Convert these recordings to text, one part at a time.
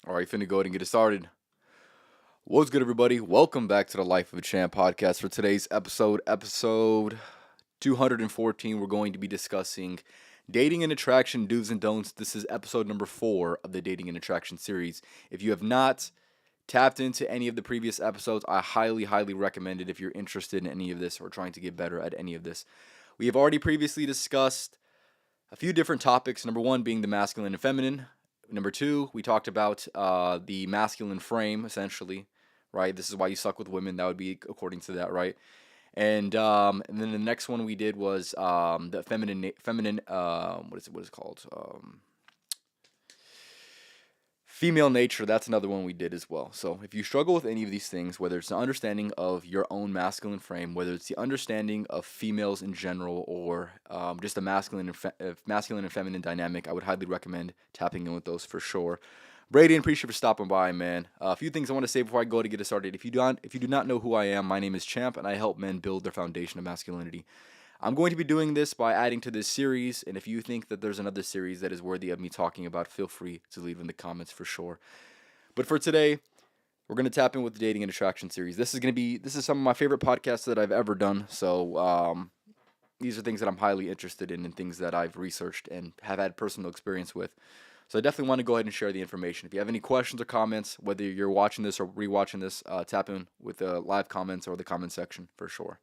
All right, finna go ahead and get it started. What's good, everybody? Welcome back to the Life of a Champ podcast. For today's episode 214, we're going to be discussing dating and attraction do's and don'ts. This is episode number 4 of the dating and attraction series. If you have not tapped into any of the previous episodes, I highly recommend it if you're interested in any of this or trying to get better at any of this. We have already previously discussed a few different topics. Number 1 being the masculine and feminine. Number 2, we talked about the masculine frame, essentially, right? This is why you suck with women. That would be according to that, right? And then the next one we did was the feminine. What is it called? Female nature, that's another one we did as well. So if you struggle with any of these things, whether it's the understanding of your own masculine frame, whether it's the understanding of females in general, or just a masculine and feminine dynamic, I would highly recommend tapping in with those for sure. Brady, appreciate you for stopping by, man. A few things I want to say before I go to get it started. If you do not know who I am, my name is Champ, and I help men build their foundation of masculinity. I'm going to be doing this by adding to this series, and if you think that there's another series that is worthy of me talking about, feel free to leave in the comments for sure. But for today, we're going to tap in with the dating and attraction series. This is some of my favorite podcasts that I've ever done. So these are things that I'm highly interested in and things that I've researched and have had personal experience with. So I definitely want to go ahead and share the information. If you have any questions or comments, whether you're watching this or rewatching this, tap in with the live comments or the comment section for sure.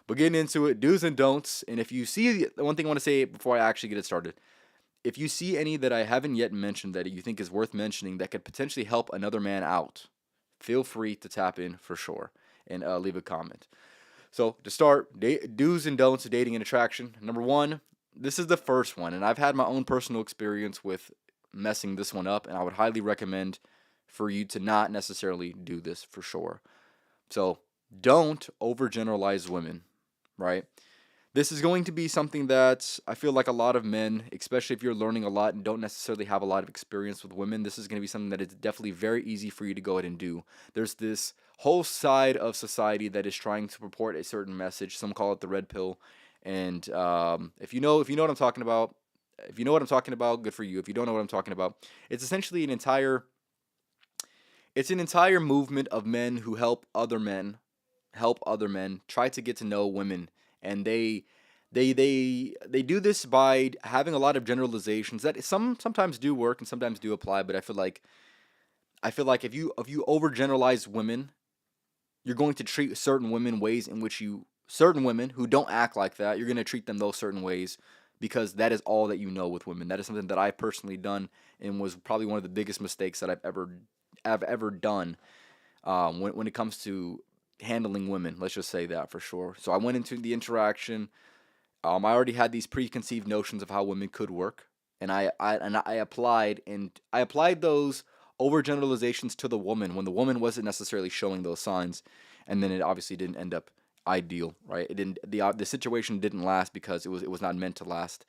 But getting into it, do's and don'ts. And if you see, the one thing I want to say before I actually get it started, if you see any that I haven't yet mentioned that you think is worth mentioning that could potentially help another man out, feel free to tap in for sure and leave a comment. So to start, do's and don'ts of dating and attraction. Number 1, this is the first one, and I've had my own personal experience with messing this one up, and I would highly recommend for you to not necessarily do this for sure. So don't overgeneralize women, right? This is going to be something that I feel like a lot of men, especially if you're learning a lot and don't necessarily have a lot of experience with women, this is going to be something that is definitely very easy for you to go ahead and do. There's this whole side of society that is trying to purport a certain message. Some call it the red pill, and if you know what I'm talking about, good for you. If you don't know what I'm talking about, it's essentially an entire movement of men who help other men try to get to know women, and they do this by having a lot of generalizations that sometimes do work and sometimes do apply. But I feel like if you overgeneralize women, you're going to treat certain women ways in which certain women who don't act like that, you're going to treat them those certain ways because that is all that you know with women. That is something that I've personally done and was probably one of the biggest mistakes that I've ever done when it comes to handling women. Let's just say that for sure. So I went into the interaction. I already had these preconceived notions of how women could work, and I applied those overgeneralizations to the woman when the woman wasn't necessarily showing those signs, and then it obviously didn't end up ideal, right? It didn't the situation didn't last because it was not meant to last,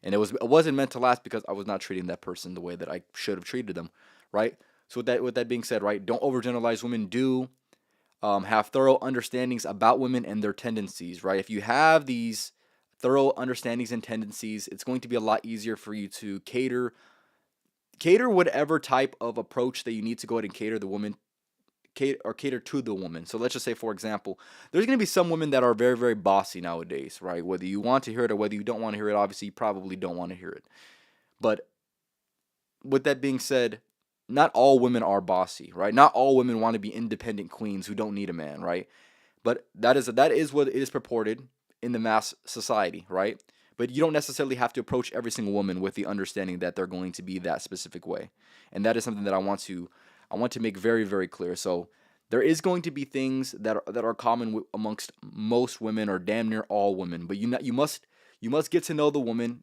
and it wasn't meant to last because I was not treating that person the way that I should have treated them, right? So with that being said, right, don't overgeneralize women. Do have thorough understandings about women and their tendencies, right? If you have these thorough understandings and tendencies, it's going to be a lot easier for you to cater whatever type of approach that you need to go ahead and cater to the woman. So let's just say, for example, there's going to be some women that are very, very bossy nowadays, right? Whether you want to hear it or whether you don't want to hear it, obviously you probably don't want to hear it. But with that being said, not all women are bossy, right? Not all women want to be independent queens who don't need a man, right? But that is what is purported in the mass society, right? But you don't necessarily have to approach every single woman with the understanding that they're going to be that specific way. And that is something that I want to make very, very clear. So there is going to be things that are common amongst most women or damn near all women, but you must get to know the woman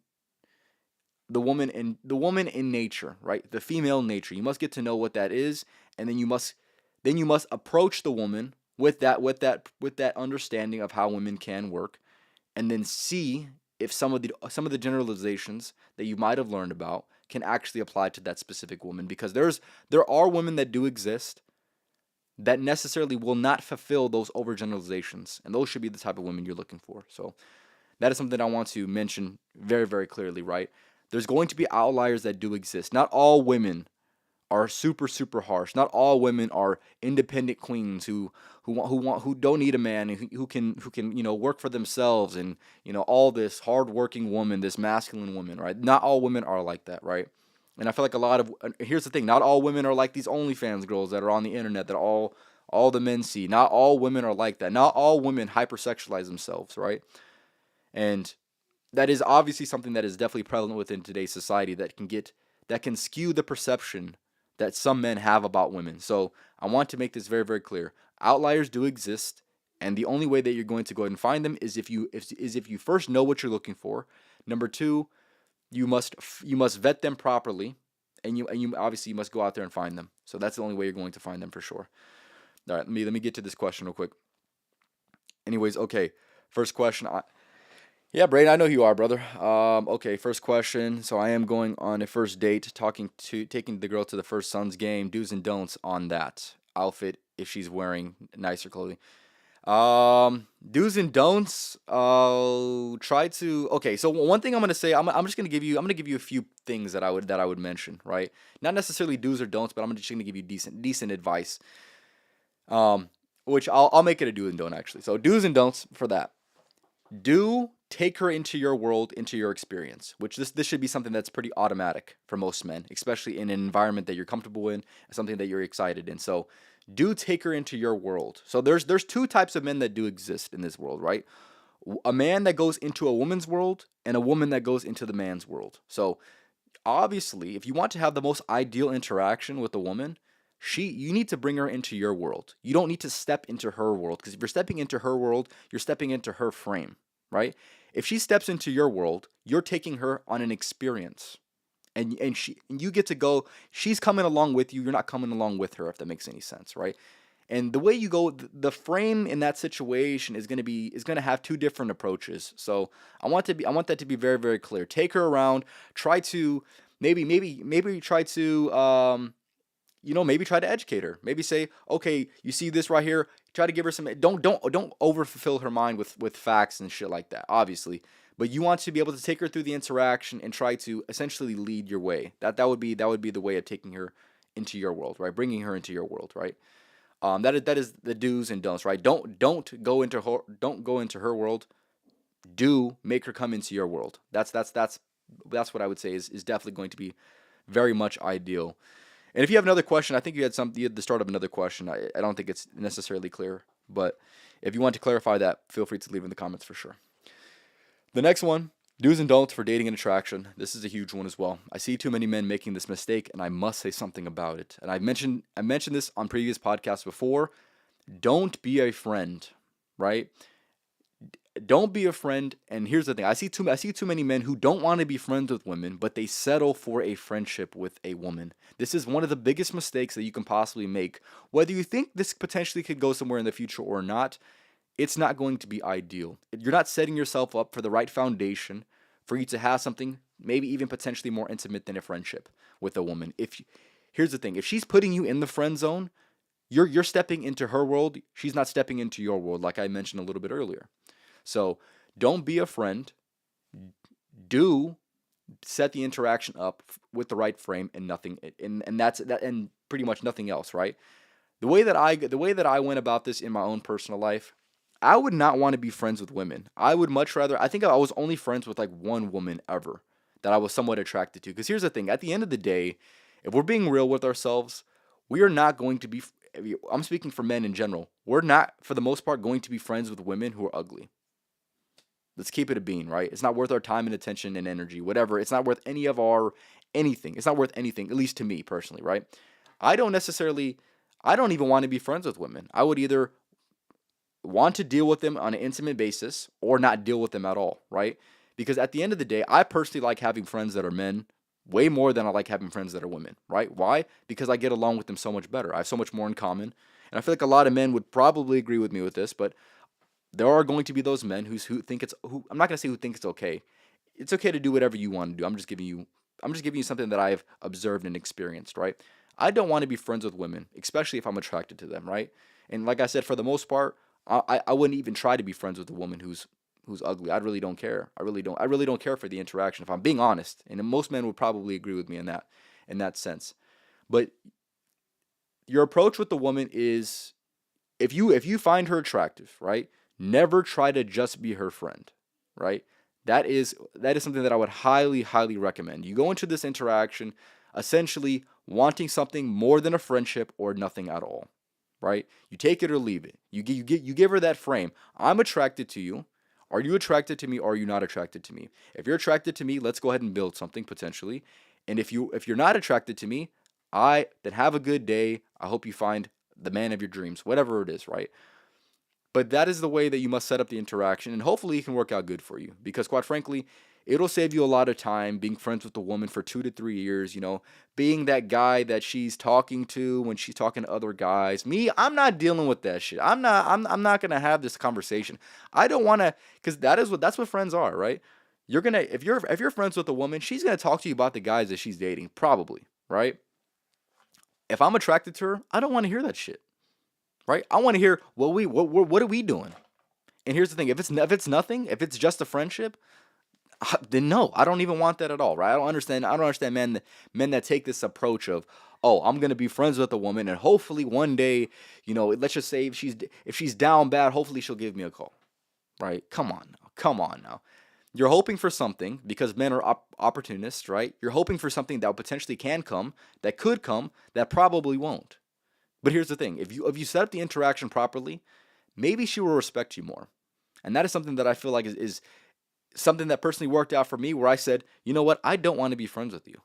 in nature, right? The female nature. You must get to know what that is, and then you must approach the woman with that understanding of how women can work, and then see if some of the generalizations that you might have learned about can actually apply to that specific woman, because there are women that do exist that necessarily will not fulfill those overgeneralizations, and those should be the type of women you're looking for. So that is something I want to mention very, very clearly, right? There's going to be outliers that do exist. Not all women are super super harsh. Not all women are independent queens who don't need a man and who can work for themselves and all this hardworking woman, this masculine woman, right? Not all women are like that, right? And I feel like a lot of here's the thing: not all women are like these OnlyFans girls that are on the internet that all the men see. Not all women are like that. Not all women hypersexualize themselves, right? And that is obviously something that is definitely prevalent within today's society that can skew the perception that some men have about women. So I want to make this very very clear. Outliers do exist, and the only way that you're going to go ahead and find them is if you first know what you're looking for. Number two, you must vet them properly, and you obviously you must go out there and find them. So that's the only way you're going to find them for sure. All right, let me get to this question real quick. Anyways, okay, first question. Yeah, Braden, I know who you are, brother. Okay, first question. So I am going on a first date, taking the girl to the first Suns game. Do's and don'ts on that outfit if she's wearing nicer clothing. Do's and don'ts. Try to. Okay, so one thing I'm gonna say, I'm just gonna give you. I'm gonna give you a few things that I would mention, right? Not necessarily do's or don'ts, but I'm just gonna give you decent advice. Um, which I'll make it a do and don't actually. So do's and don'ts for that. Do take her into your world, into your experience, which this should be something that's pretty automatic for most men, especially in an environment that you're comfortable in, something that you're excited in. So do take her into your world. So there's two types of men that do exist in this world, right? A man that goes into a woman's world and a woman that goes into the man's world. So obviously, if you want to have the most ideal interaction with a woman, you need to bring her into your world. You don't need to step into her world, because if you're stepping into her world, you're stepping into her frame, right? If she steps into your world, you're taking her on an experience. And you get to go, she's coming along with you, you're not coming along with her, if that makes any sense, right? And the way you go, the frame in that situation is going to have two different approaches. So I want that to be very very clear. Take her around, try to maybe try to maybe try to educate her. Maybe say, okay, you see this right here. Try to give her some. Don't overfill her mind with facts and shit like that. Obviously, but you want to be able to take her through the interaction and try to essentially lead your way. That would be the way of taking her into your world, right? Bringing her into your world, right? That is the do's and don'ts, right? Don't go into her world. Do make her come into your world. That's what I would say is definitely going to be very much ideal. And if you have another question, I think you had the start of another question. I don't think it's necessarily clear, but if you want to clarify that, feel free to leave in the comments for sure. The next one, do's and don'ts for dating and attraction. This is a huge one as well. I see too many men making this mistake, and I must say something about it. And I mentioned this on previous podcasts before. Don't be a friend, right? Don't be a friend. And here's the thing: I see too many men who don't want to be friends with women, but they settle for a friendship with a woman. This is one of the biggest mistakes that you can possibly make. Whether you think this potentially could go somewhere in the future or not, it's not going to be ideal. You're not setting yourself up for the right foundation for you to have something maybe even potentially more intimate than a friendship with a woman. Here's the thing: if she's putting you in the friend zone, you're stepping into her world. She's not stepping into your world, like I mentioned a little bit earlier. So don't be a friend. Do set the interaction up with the right frame and nothing, and that's that, and pretty much nothing else, right? The way that I went about this in my own personal life, I would not want to be friends with women. I would much rather. I think I was only friends with like one woman ever that I was somewhat attracted to. Because here's the thing: at the end of the day, if we're being real with ourselves, we are not going to be. I'm speaking for men in general. We're not, for the most part, going to be friends with women who are ugly. Let's keep it a bean, right? It's not worth our time and attention and energy, whatever. It's not worth any of our anything. It's not worth anything, at least to me personally, right? I don't necessarily, I don't even want to be friends with women. I would either want to deal with them on an intimate basis or not deal with them at all, right? Because at the end of the day, I personally like having friends that are men way more than I like having friends that are women, right? Why? Because I get along with them so much better. I have so much more in common. And I feel like a lot of men would probably agree with me with this, but there are going to be those men who think who I'm not going to say who think it's okay. It's okay to do whatever you want to do. I'm just giving you something that I've observed and experienced, right? I don't want to be friends with women, especially if I'm attracted to them, right? And like I said, for the most part, I wouldn't even try to be friends with a woman who's ugly. I really don't care. I really don't care for the interaction, if I'm being honest. And most men would probably agree with me in that sense. But your approach with the woman is, if you find her attractive, right? Never try to just be her friend, right? That is something that I would highly recommend. You go into this interaction essentially wanting something more than a friendship or nothing at all, right? You take it or leave it. You give her that frame. I'm attracted to you. Are you attracted to me or are you not attracted to me? If you're attracted to me, let's go ahead and build something potentially. And if you're not attracted to me, I then have a good day. I hope you find the man of your dreams, whatever it is, right? But that is the way that you must set up the interaction, and hopefully it can work out good for you. Because quite frankly, it'll save you a lot of time being friends with a woman for 2 to 3 years. Being that guy that she's talking to when she's talking to other guys. Me, I'm not dealing with that shit. I'm not gonna have this conversation. I don't want to, because that's what friends are, right? If you're friends with a woman, she's gonna talk to you about the guys that she's dating, probably, right? If I'm attracted to her, I don't want to hear that shit, right? I want to hear what are we doing? And here's the thing: if it's nothing, if it's just a friendship, then no, I don't even want that at all, right? I don't understand men that take this approach of, oh, I'm gonna be friends with a woman, and hopefully one day, let's just say if she's down bad, hopefully she'll give me a call, right? Come on now. You're hoping for something because men are opportunists, right? You're hoping for something that potentially can come, that could come, that probably won't. But here's the thing: if you set up the interaction properly, maybe she will respect you more. And that is something that I feel like is something that personally worked out for me, where I said, you know what, I don't want to be friends with you.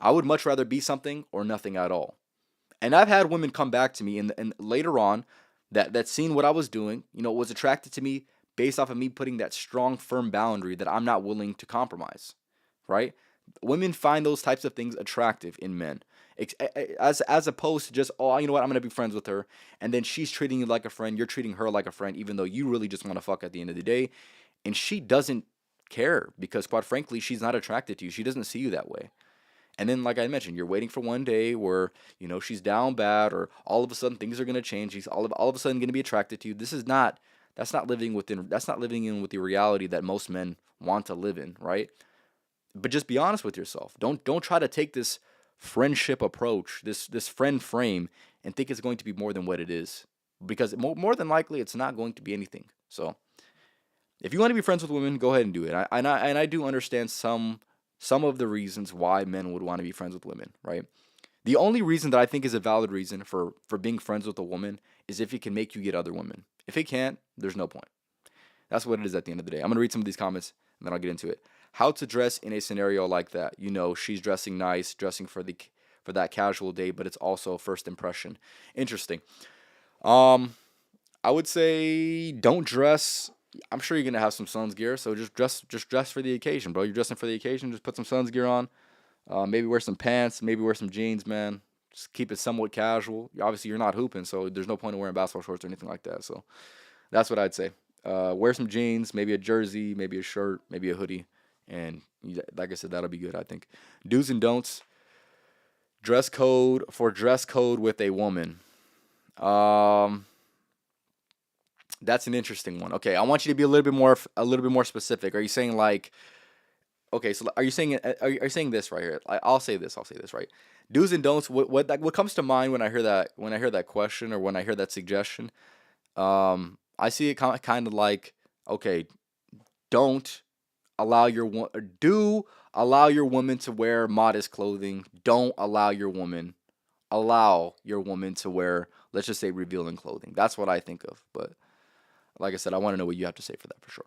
I would much rather be something or nothing at all. And I've had women come back to me and later on that seen what I was doing, was attracted to me based off of me putting that strong, firm boundary that I'm not willing to compromise, right? Women find those types of things attractive in men, as opposed to just, oh, you know what, I'm gonna be friends with her, and then she's treating you like a friend, you're treating her like a friend, even though you really just want to fuck at the end of the day, and she doesn't care because, quite frankly, she's not attracted to you. She doesn't see you that way. And then, like I mentioned, you're waiting for one day where she's down bad, or all of a sudden things are gonna change. She's all of a sudden gonna be attracted to you. That's not living in with the reality that most men want to live in, right? But just be honest with yourself. Don't try to take this friendship approach, this friend frame, and think it's going to be more than what it is, because more than likely it's not going to be anything. So if you want to be friends with women, go ahead and do it. And I do understand some of the reasons why men would want to be friends with women, right? The only reason that I think is a valid reason for being friends with a woman is if it can make you get other women. If it can't, there's no point. That's what it is at the end of the day. I'm gonna read some of these comments and then I'll get into it. How to dress in a scenario like that? She's dressing nice, dressing for that casual day, but it's also first impression. Interesting. Um, I would say don't dress. I'm sure you're gonna have some Suns gear, so just dress for the occasion, bro. You're dressing for the occasion. Just put some Suns gear on. Maybe wear some pants. Maybe wear some jeans, man. Just keep it somewhat casual. Obviously, you're not hooping, so there's no point in wearing basketball shorts or anything like that. So that's what I'd say. Wear some jeans, maybe a jersey, maybe a shirt, maybe a hoodie, and like I said, that'll be good. I think. Do's and don'ts. Dress code with a woman. Um, that's an interesting one. Okay, I want you to be a little bit more specific. Are you saying like, okay, so are you saying this right here? I'll say this. I'll say this, right. Do's and don'ts. What comes to mind when I hear that question or when I hear that suggestion? I see it kind of like, okay, don't do allow your woman to wear modest clothing. Don't allow your woman to wear, let's just say, revealing clothing. That's what I think of. But like I said, I want to know what you have to say for that for sure.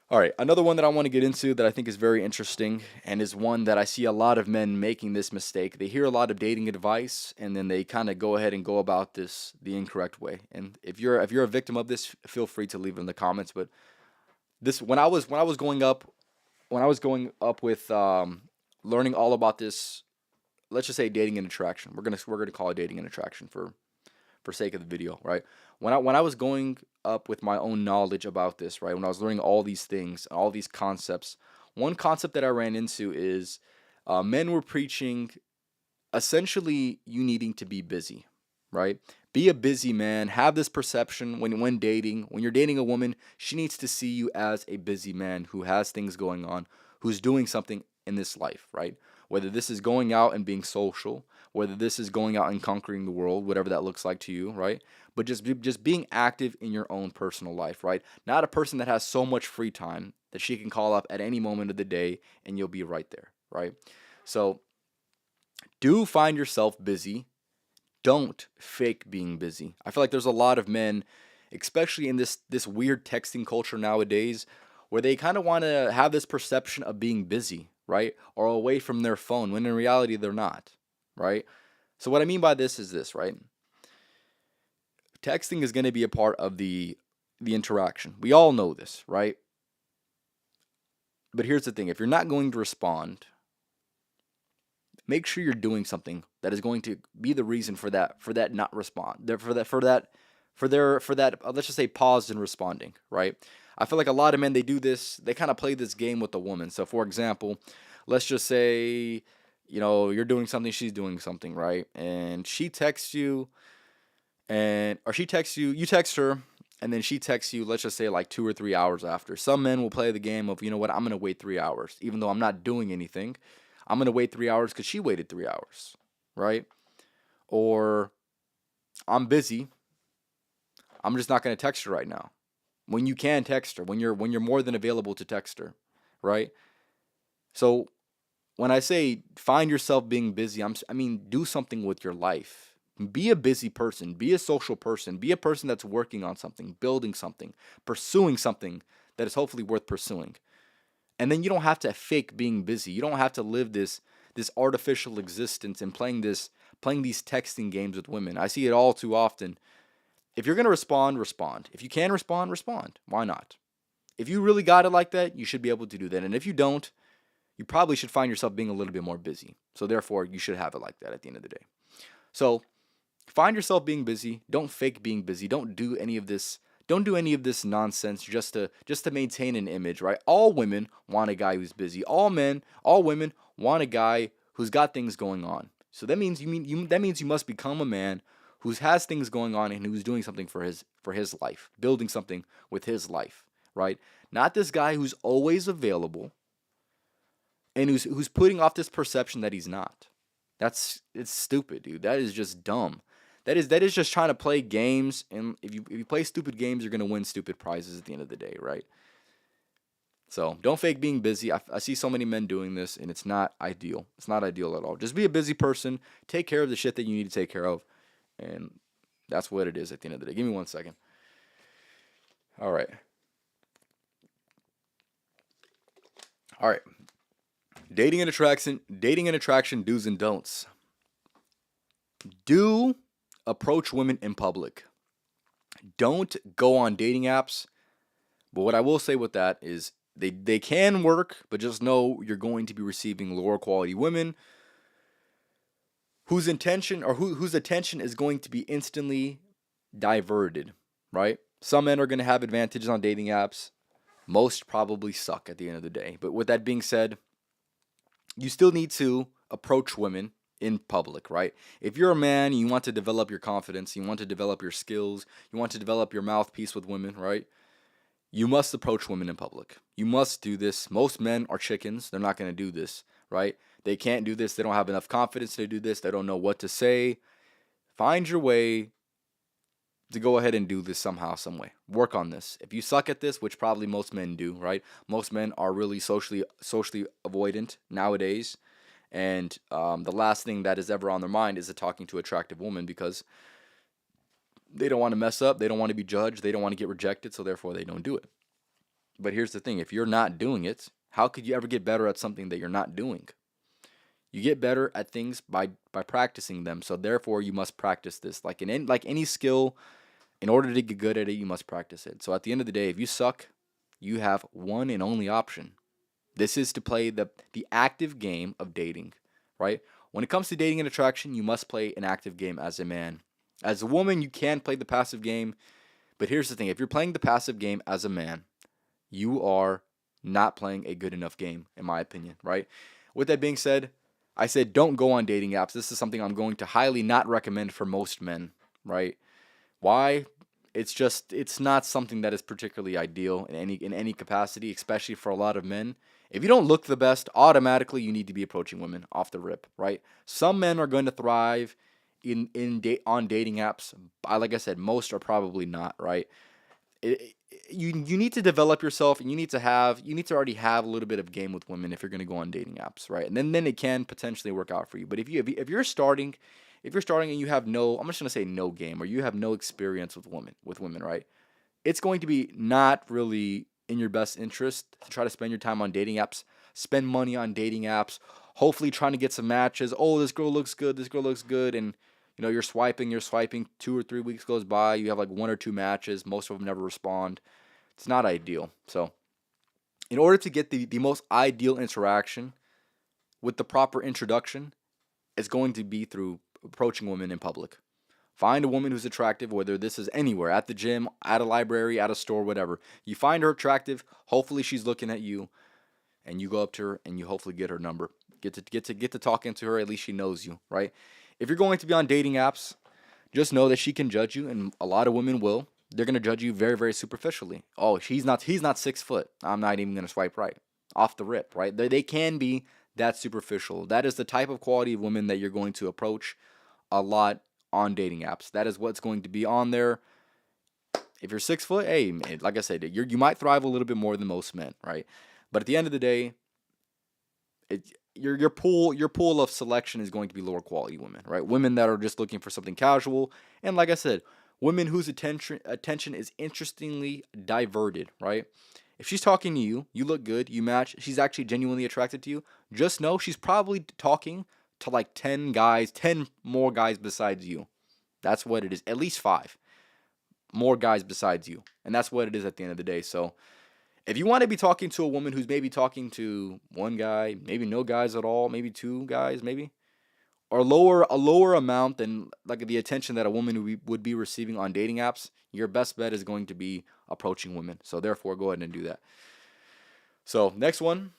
All right, another one that I want to get into that I think is very interesting and is one that I see a lot of men making this mistake. They hear a lot of dating advice and then they kind of go ahead and go about this the incorrect way. And if you're a victim of this, feel free to leave it in the comments. But this when I was going up with learning all about this, let's just say dating and attraction. We're gonna call it dating and attraction for sake of the video, right? When I was going up with my own knowledge about this, right? When I was learning all these things, all these concepts, one concept that I ran into is men were preaching essentially you needing to be busy, right? Be a busy man. Have this perception when dating. When you're dating a woman, she needs to see you as a busy man who has things going on, who's doing something in this life, right? Whether this is going out and being social, whether this is going out and conquering the world, whatever that looks like to you, right? But just being active in your own personal life, right? Not a person that has so much free time that she can call up at any moment of the day and you'll be right there, right? So do find yourself busy. Don't fake being busy. I feel like there's a lot of men, especially in this weird texting culture nowadays, where they kind of want to have this perception of being busy, right? Or away from their phone when in reality they're not, right? So what I mean by this is this, right? Texting is going to be a part of the interaction. We all know this, right? But here's the thing, if you're not going to respond, make sure you're doing something that is going to be the reason for that not respond for that let's just say pause in responding, right? I feel like a lot of men, they do this, they kind of play this game with the woman. So for example, let's just say, you're doing something, she's doing something, right? And she texts you, or she texts you, you text her, and then she texts you, let's just say like 2 or 3 hours after. Some men will play the game of, you know what, I'm gonna wait 3 hours even though I'm not doing anything. I'm gonna wait 3 hours because she waited 3 hours, right? Or I'm busy, I'm just not gonna text her right now. When you can text her, when you're more than available to text her, right? So when I say find yourself being busy, I mean do something with your life. Be a busy person, be a social person, be a person that's working on something, building something, pursuing something that is hopefully worth pursuing. And then you don't have to fake being busy. You don't have to live this artificial existence and playing these texting games with women. I see it all too often. If you're going to respond, respond. If you can respond, respond. Why not? If you really got it like that, you should be able to do that. And if you don't, you probably should find yourself being a little bit more busy. So therefore, you should have it like that at the end of the day. So find yourself being busy. Don't fake being busy. Don't do any of this. Don't do any of this nonsense just to maintain an image, right? All women want a guy who's busy. All men, all women want a guy who's got things going on. So that means that means you must become a man who has things going on and who's doing something for his life, building something with his life, right? Not this guy who's always available and who's putting off this perception that he's not. It's stupid, dude. That is just dumb. That is just trying to play games, and if you play stupid games, you're gonna win stupid prizes at the end of the day, right? So don't fake being busy. I see so many men doing this, and it's not ideal. It's not ideal at all. Just be a busy person. Take care of the shit that you need to take care of, and that's what it is at the end of the day. Give me 1 second. All right. All right. Dating and attraction do's and don'ts. Do approach women in public. Don't go on dating apps. But what I will say with that is they can work, but just know you're going to be receiving lower quality women whose intention or whose attention is going to be instantly diverted, right? Some men are going to have advantages on dating apps. Most probably suck at the end of the day. But with that being said, you still need to approach women in public, right? If you're a man, you want to develop your confidence, you want to develop your skills, you want to develop your mouthpiece with women, right? You must approach women in public. You must do this. Most men are chickens. They're not going to do this, right? They can't do this. They don't have enough confidence to do this. They don't know what to say. Find your way to go ahead and do this somehow, some way. Work on this. If you suck at this, which probably most men do, right? Most men are really socially avoidant nowadays. And the last thing that is ever on their mind is talking to attractive women because they don't want to mess up. They don't want to be judged. They don't want to get rejected. So therefore, they don't do it. But here's the thing. If you're not doing it, how could you ever get better at something that you're not doing? You get better at things by practicing them. So therefore, you must practice this. Like any skill, in order to get good at it, you must practice it. So at the end of the day, if you suck, you have one and only option. This is to play the active game of dating, right? When it comes to dating and attraction, you must play an active game as a man. As a woman, you can play the passive game. But here's the thing. If you're playing the passive game as a man, you are not playing a good enough game, in my opinion, right? With that being said, I said don't go on dating apps. This is something I'm going to highly not recommend for most men, right? Why? It's not something that is particularly ideal in any capacity, especially for a lot of men. If you don't look the best, automatically you need to be approaching women off the rip, right? Some men are going to thrive on dating apps. Like I said, most are probably not, right? You need to develop yourself, and you need to already have a little bit of game with women if you're going to go on dating apps, right? And then it can potentially work out for you. But if you're starting and you have no, I'm just going to say no game, or you have no experience with women, right? It's going to be not really in your best interest to try to spend your time on dating apps, spend money on dating apps, hopefully trying to get some matches. Oh, this girl looks good, this girl looks good, and you're swiping, 2 or 3 weeks goes by, you have like 1 or 2 matches, most of them never respond. It's not ideal. So, in order to get the most ideal interaction with the proper introduction, it's going to be through approaching women in public. Find a woman who's attractive, whether this is anywhere, at the gym, at a library, at a store, whatever. You find her attractive, hopefully she's looking at you, and you go up to her and you hopefully get her number. Get to talking to her, at least she knows you, right? If you're going to be on dating apps, just know that she can judge you, and a lot of women will. They're gonna judge you very, very superficially. Oh, he's not 6 foot. I'm not even gonna swipe right. Off the rip, right? They can be that superficial. That is the type of quality of women that you're going to approach a lot on dating apps. That is what's going to be on there. If you're 6 foot, hey, man, like I said, you might thrive a little bit more than most men, right? But at the end of the day, your pool of selection is going to be lower quality women, right? Women that are just looking for something casual, and like I said, women whose attention is interestingly diverted, right? If she's talking to you, you look good, you match, she's actually genuinely attracted to you, just know she's probably talking to like 10 guys, 10 more guys besides you. That's what it is. At least 5 more guys besides you. And that's what it is at the end of the day. So, if you want to be talking to a woman who's maybe talking to one guy, maybe no guys at all, maybe 2 guys, maybe, or a lower amount than like the attention that a woman would be receiving on dating apps, your best bet is going to be approaching women. So therefore, go ahead and do that. So next one,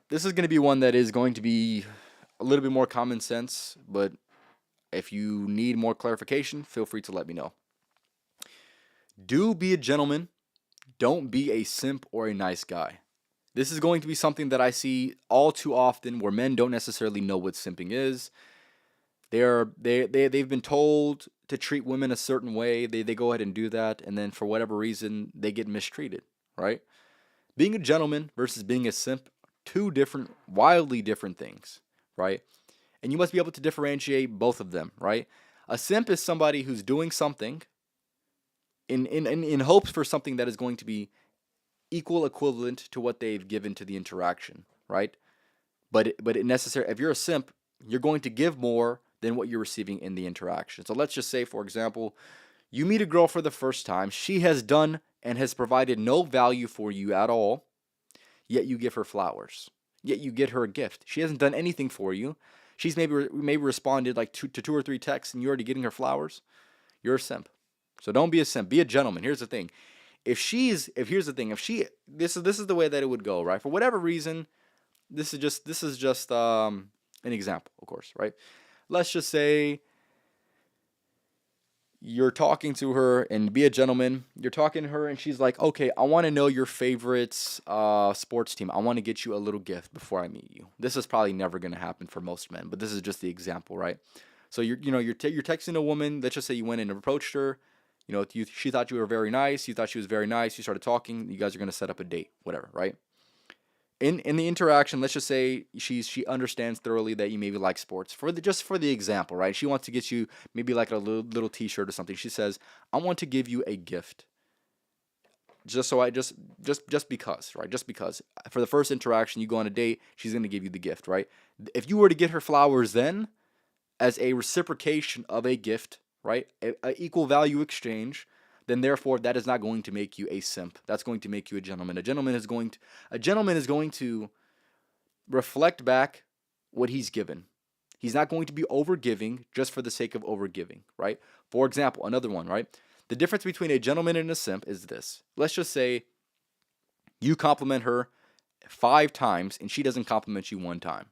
this is going to be one that is going to be a little bit more common sense, but if you need more clarification, feel free to let me know. Do be a gentleman. Don't be a simp or a nice guy. This is going to be something that I see all too often where men don't necessarily know what simping is. They've been told to treat women a certain way. They go ahead and do that, and then for whatever reason, they get mistreated, right? Being a gentleman versus being a simp, two different, wildly different things, right? And you must be able to differentiate both of them, right? A simp is somebody who's doing something in hopes for something that is going to be equivalent to what they've given to the interaction, right? But necessary. If you're a simp, you're going to give more than what you're receiving in the interaction. So let's just say, for example, you meet a girl for the first time. She has done and has provided no value for you at all, yet you give her flowers. Yet you get her a gift. She hasn't done anything for you. She's maybe responded like to 2 or 3 texts, and you're already getting her flowers. You're a simp. So don't be a simp. Be a gentleman. Here's the thing. If this is the way that it would go, right? For whatever reason, this is just an example, of course, right? Let's just say you're talking to her, and be a gentleman. You're talking to her, and she's like, "Okay, I want to know your favorite sports team. I want to get you a little gift before I meet you." This is probably never going to happen for most men, but this is just the example, right? So you're texting a woman. Let's just say you went and approached her. She thought you were very nice. You thought she was very nice. You started talking. You guys are going to set up a date, whatever, right? In the interaction, let's just say she understands thoroughly that you maybe like sports. Just for the example, right? She wants to get you maybe like a little T-shirt or something. She says, "I want to give you a gift." Just because, right? Just because. For the first interaction, you go on a date, she's going to give you the gift, right? If you were to get her flowers then, as a reciprocation of a gift, right? A equal value exchange, then therefore that is not going to make you a simp. That's going to make you a gentleman. A gentleman is going to reflect back what he's given. He's not going to be overgiving just for the sake of overgiving, right? For example, another one, right? The difference between a gentleman and a simp is this. Let's just say you compliment her 5 times and she doesn't compliment you 1 time.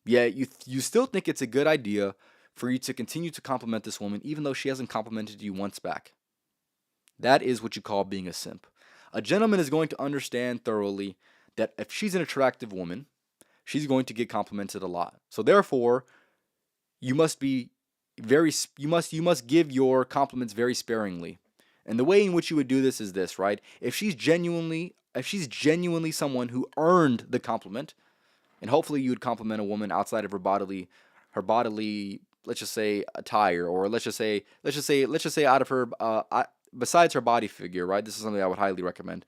Yeah, you still think it's a good idea for you to continue to compliment this woman even though she hasn't complimented you once back. That is what you call being a simp. A gentleman is going to understand thoroughly that if she's an attractive woman, she's going to get complimented a lot. So therefore, you must be you must give your compliments very sparingly. And the way in which you would do this is this, right? If she's genuinely someone who earned the compliment, and hopefully you would compliment a woman outside of her bodily, let's just say attire, or let's just say out of her besides her body figure, right? This is something I would highly recommend.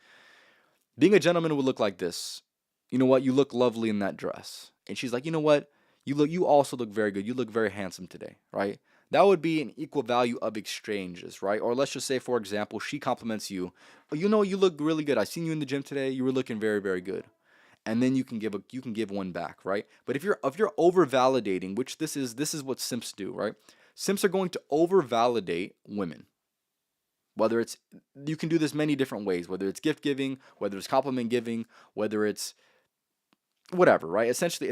Being a gentleman would look like this. You know what? You look lovely in that dress. And she's like, you know what? You also look very good. You look very handsome today, right? That would be an equal value of exchanges, right? Or let's just say, for example, she compliments you. Oh, you know, you look really good. I seen you in the gym today. You were looking very, very good. And then you can give one back, right? But if you're over validating, which this is what simps do, right? Simps are going to over validate women. Whether it's You can do this many different ways, whether it's gift giving, whether it's compliment giving, whether it's whatever, right? Essentially,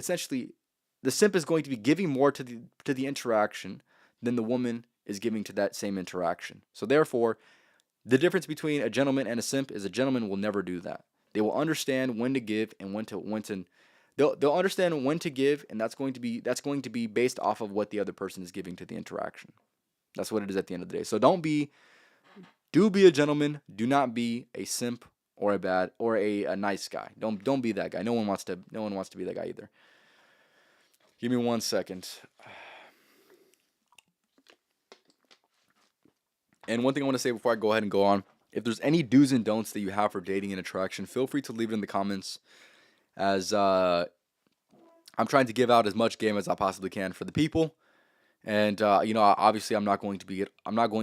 the simp is going to be giving more to the interaction than the woman is giving to that same interaction. So therefore, the difference between a gentleman and a simp is a gentleman will never do that. They will understand when to give and when to they'll understand when to give, and that's going to be based off of what the other person is giving to the interaction. That's what it is at the end of the day. So do be a gentleman. Do not be a simp or a nice guy. Don't be that guy. No one wants to be that guy either. Give me 1 second. And one thing I want to say before I go ahead and go on, if there's any do's and don'ts that you have for dating and attraction, feel free to leave it in the comments. As I'm trying to give out as much game as I possibly can for the people. And obviously, I'm not going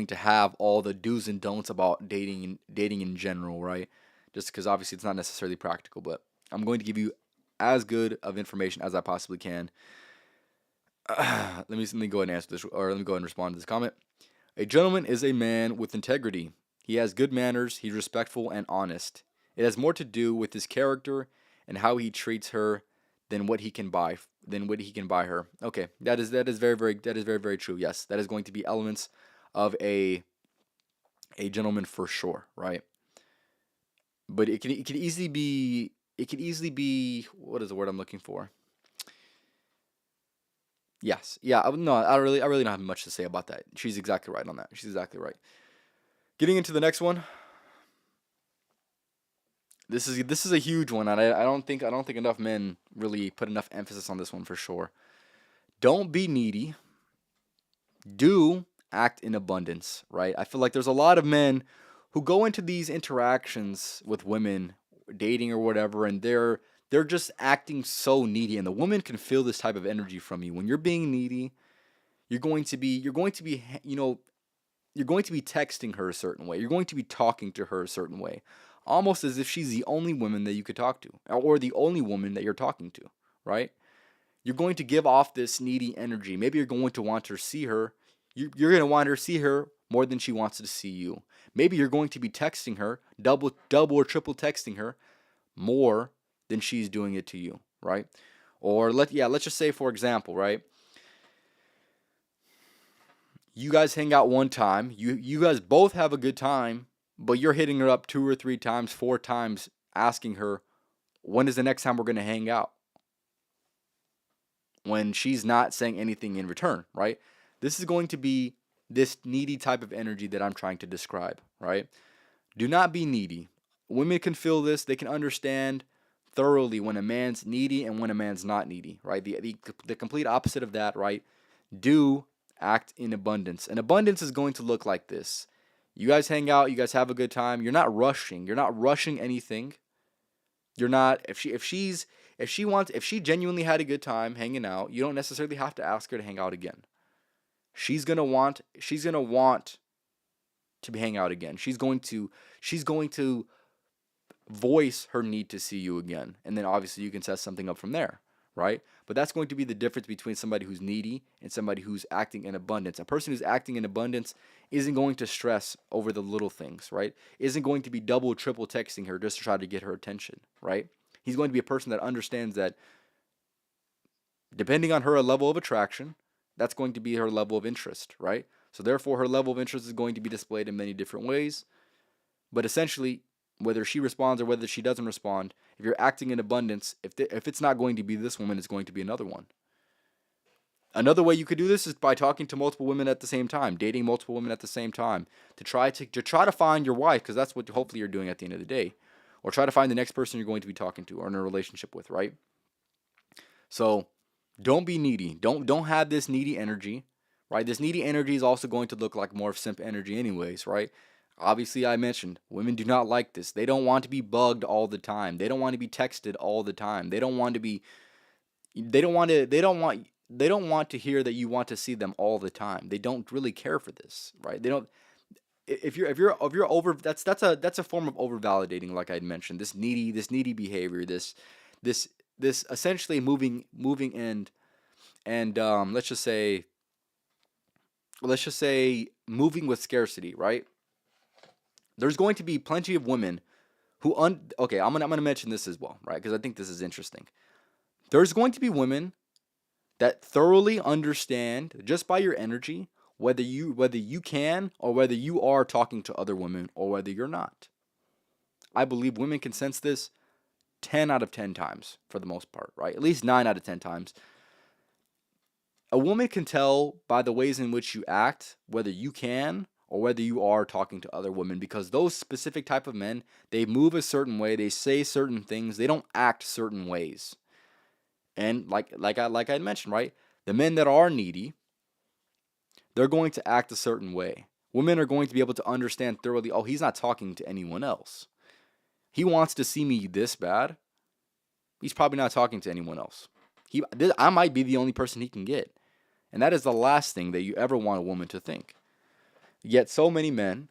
to have all the do's and don'ts about dating in general, right? Just because obviously it's not necessarily practical, but I'm going to give you as good of information as I possibly can. Let me go ahead and answer this, or let me go ahead and respond to this comment. A gentleman is a man with integrity. He has good manners. He's respectful and honest. It has more to do with his character and how he treats her than what he can buy her. Okay, that is very true. Yes, that is going to be elements of a gentleman for sure, right? But it could easily be what is the word I'm looking for? Yes, yeah. No, I really don't have much to say about that. She's exactly right on that. She's exactly right. Getting into the next one. This is a huge one, and I don't think enough men really put enough emphasis on this one for sure. Don't be needy. Do act in abundance, right? I feel like there's a lot of men who go into these interactions with women, dating or whatever, and they're just acting so needy, and the woman can feel this type of energy from you. When you're being needy, you're going to be texting her a certain way. You're going to be talking to her a certain way, almost as if she's the only woman that you could talk to, or the only woman that you're talking to, right? You're going to give off this needy energy. Maybe you're going to want her to see her. You're going to want her to see her more than she wants to see you. Maybe you're going to be texting her, double or triple texting her more than she's doing it to you, right? Or let's just say, for example, right? You guys hang out one time. You guys both have a good time, but you're hitting her up 2 or 3 times, 4 times, asking her, when is the next time we're going to hang out? When she's not saying anything in return, right? This is going to be this needy type of energy that I'm trying to describe, right? Do not be needy. Women can feel this. They can understand thoroughly when a man's needy and when a man's not needy, right? The complete opposite of that, right? Do act in abundance. And abundance is going to look like this. You guys hang out, you guys have a good time. You're not rushing. You're not rushing anything. You're not if she genuinely had a good time hanging out, you don't necessarily have to ask her to hang out again. She's going to want to hang out again. She's going to voice her need to see you again. And then obviously you can set something up from there, right? But that's going to be the difference between somebody who's needy and somebody who's acting in abundance. A person who's acting in abundance isn't going to stress over the little things, right? Isn't going to be double, triple texting her just to try to get her attention, right? He's going to be a person that understands that depending on her level of attraction, that's going to be her level of interest, right? So therefore, her level of interest is going to be displayed in many different ways. But essentially, whether she responds or whether she doesn't respond, if you're acting in abundance, if it's not going to be this woman, it's going to be another one. Another way you could do this is by talking to multiple women at the same time, dating multiple women at the same time, to try to find your wife, because that's what hopefully you're doing at the end of the day, or try to find the next person you're going to be talking to or in a relationship with, right? So don't be needy. Don't have this needy energy, right? This needy energy is also going to look like more of simp energy, anyways, right? Obviously, I mentioned women do not like this. They don't want to be bugged all the time. They don't want to be texted all the time. They don't want to be. They don't want to. They don't want. They don't want to hear that you want to see them all the time. They don't really care for this, right? They don't. If you're over, that's a form of over validating, like I mentioned. This needy behavior. This this essentially moving and let's just say moving with scarcity, right? There's going to be plenty of women okay, I'm gonna mention this as well, right? Because I think this is interesting. There's going to be women that thoroughly understand just by your energy whether you can or whether you are talking to other women or whether you're not. I believe women can sense this 10 out of 10 times for the most part, right? At least 9 out of 10 times. A woman can tell by the ways in which you act whether you can or whether you are talking to other women, because those specific type of men, they move a certain way, they say certain things, they don't act certain ways. And like I mentioned, right? The men that are needy, they're going to act a certain way. Women are going to be able to understand thoroughly, oh, he's not talking to anyone else. He wants to see me this bad. He's probably not talking to anyone else. I might be the only person he can get. And that is the last thing that you ever want a woman to think. Yet so many men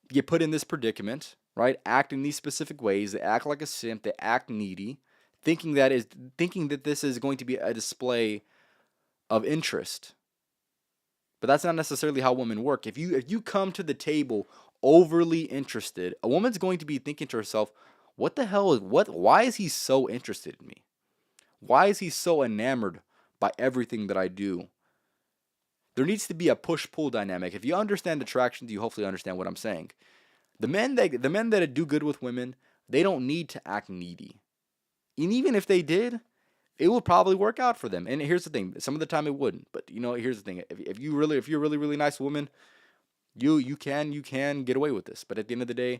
get put in this predicament, right? Act in these specific ways. They act like a simp. They act needy, thinking that this is going to be a display of interest. But that's not necessarily how women work. If you come to the table overly interested, a woman's going to be thinking to herself, "What the hell why is he so interested in me? Why is he so enamored by everything that I do?" There needs to be a push-pull dynamic. If you understand attraction, you hopefully understand what I'm saying. The men that do good with women, they don't need to act needy. And even if they did, it will probably work out for them. And here's the thing: some of the time it wouldn't. But here's the thing: if you're a really really nice woman, you can get away with this. But at the end of the day,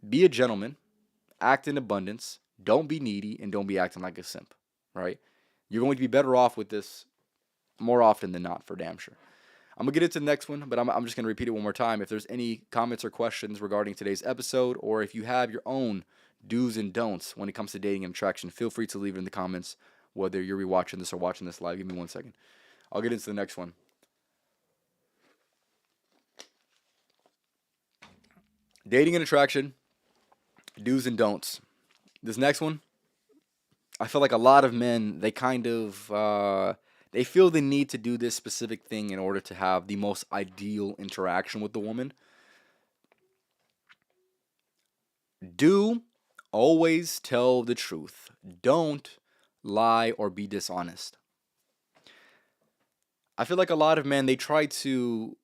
be a gentleman, act in abundance, don't be needy, and don't be acting like a simp. Right? You're going to be better off with this more often than not, for damn sure. I'm gonna get into the next one, but I'm just gonna repeat it one more time. If there's any comments or questions regarding today's episode, or if you have your own do's and don'ts when it comes to dating and attraction, feel free to leave it in the comments. Whether you're rewatching this or watching this live, give me 1 second. I'll get into the next one. Dating and attraction, do's and don'ts. This next one, I feel like a lot of men, they feel the need to do this specific thing in order to have the most ideal interaction with the woman. Do always tell the truth. Don't lie or be dishonest. I feel like a lot of men, they try to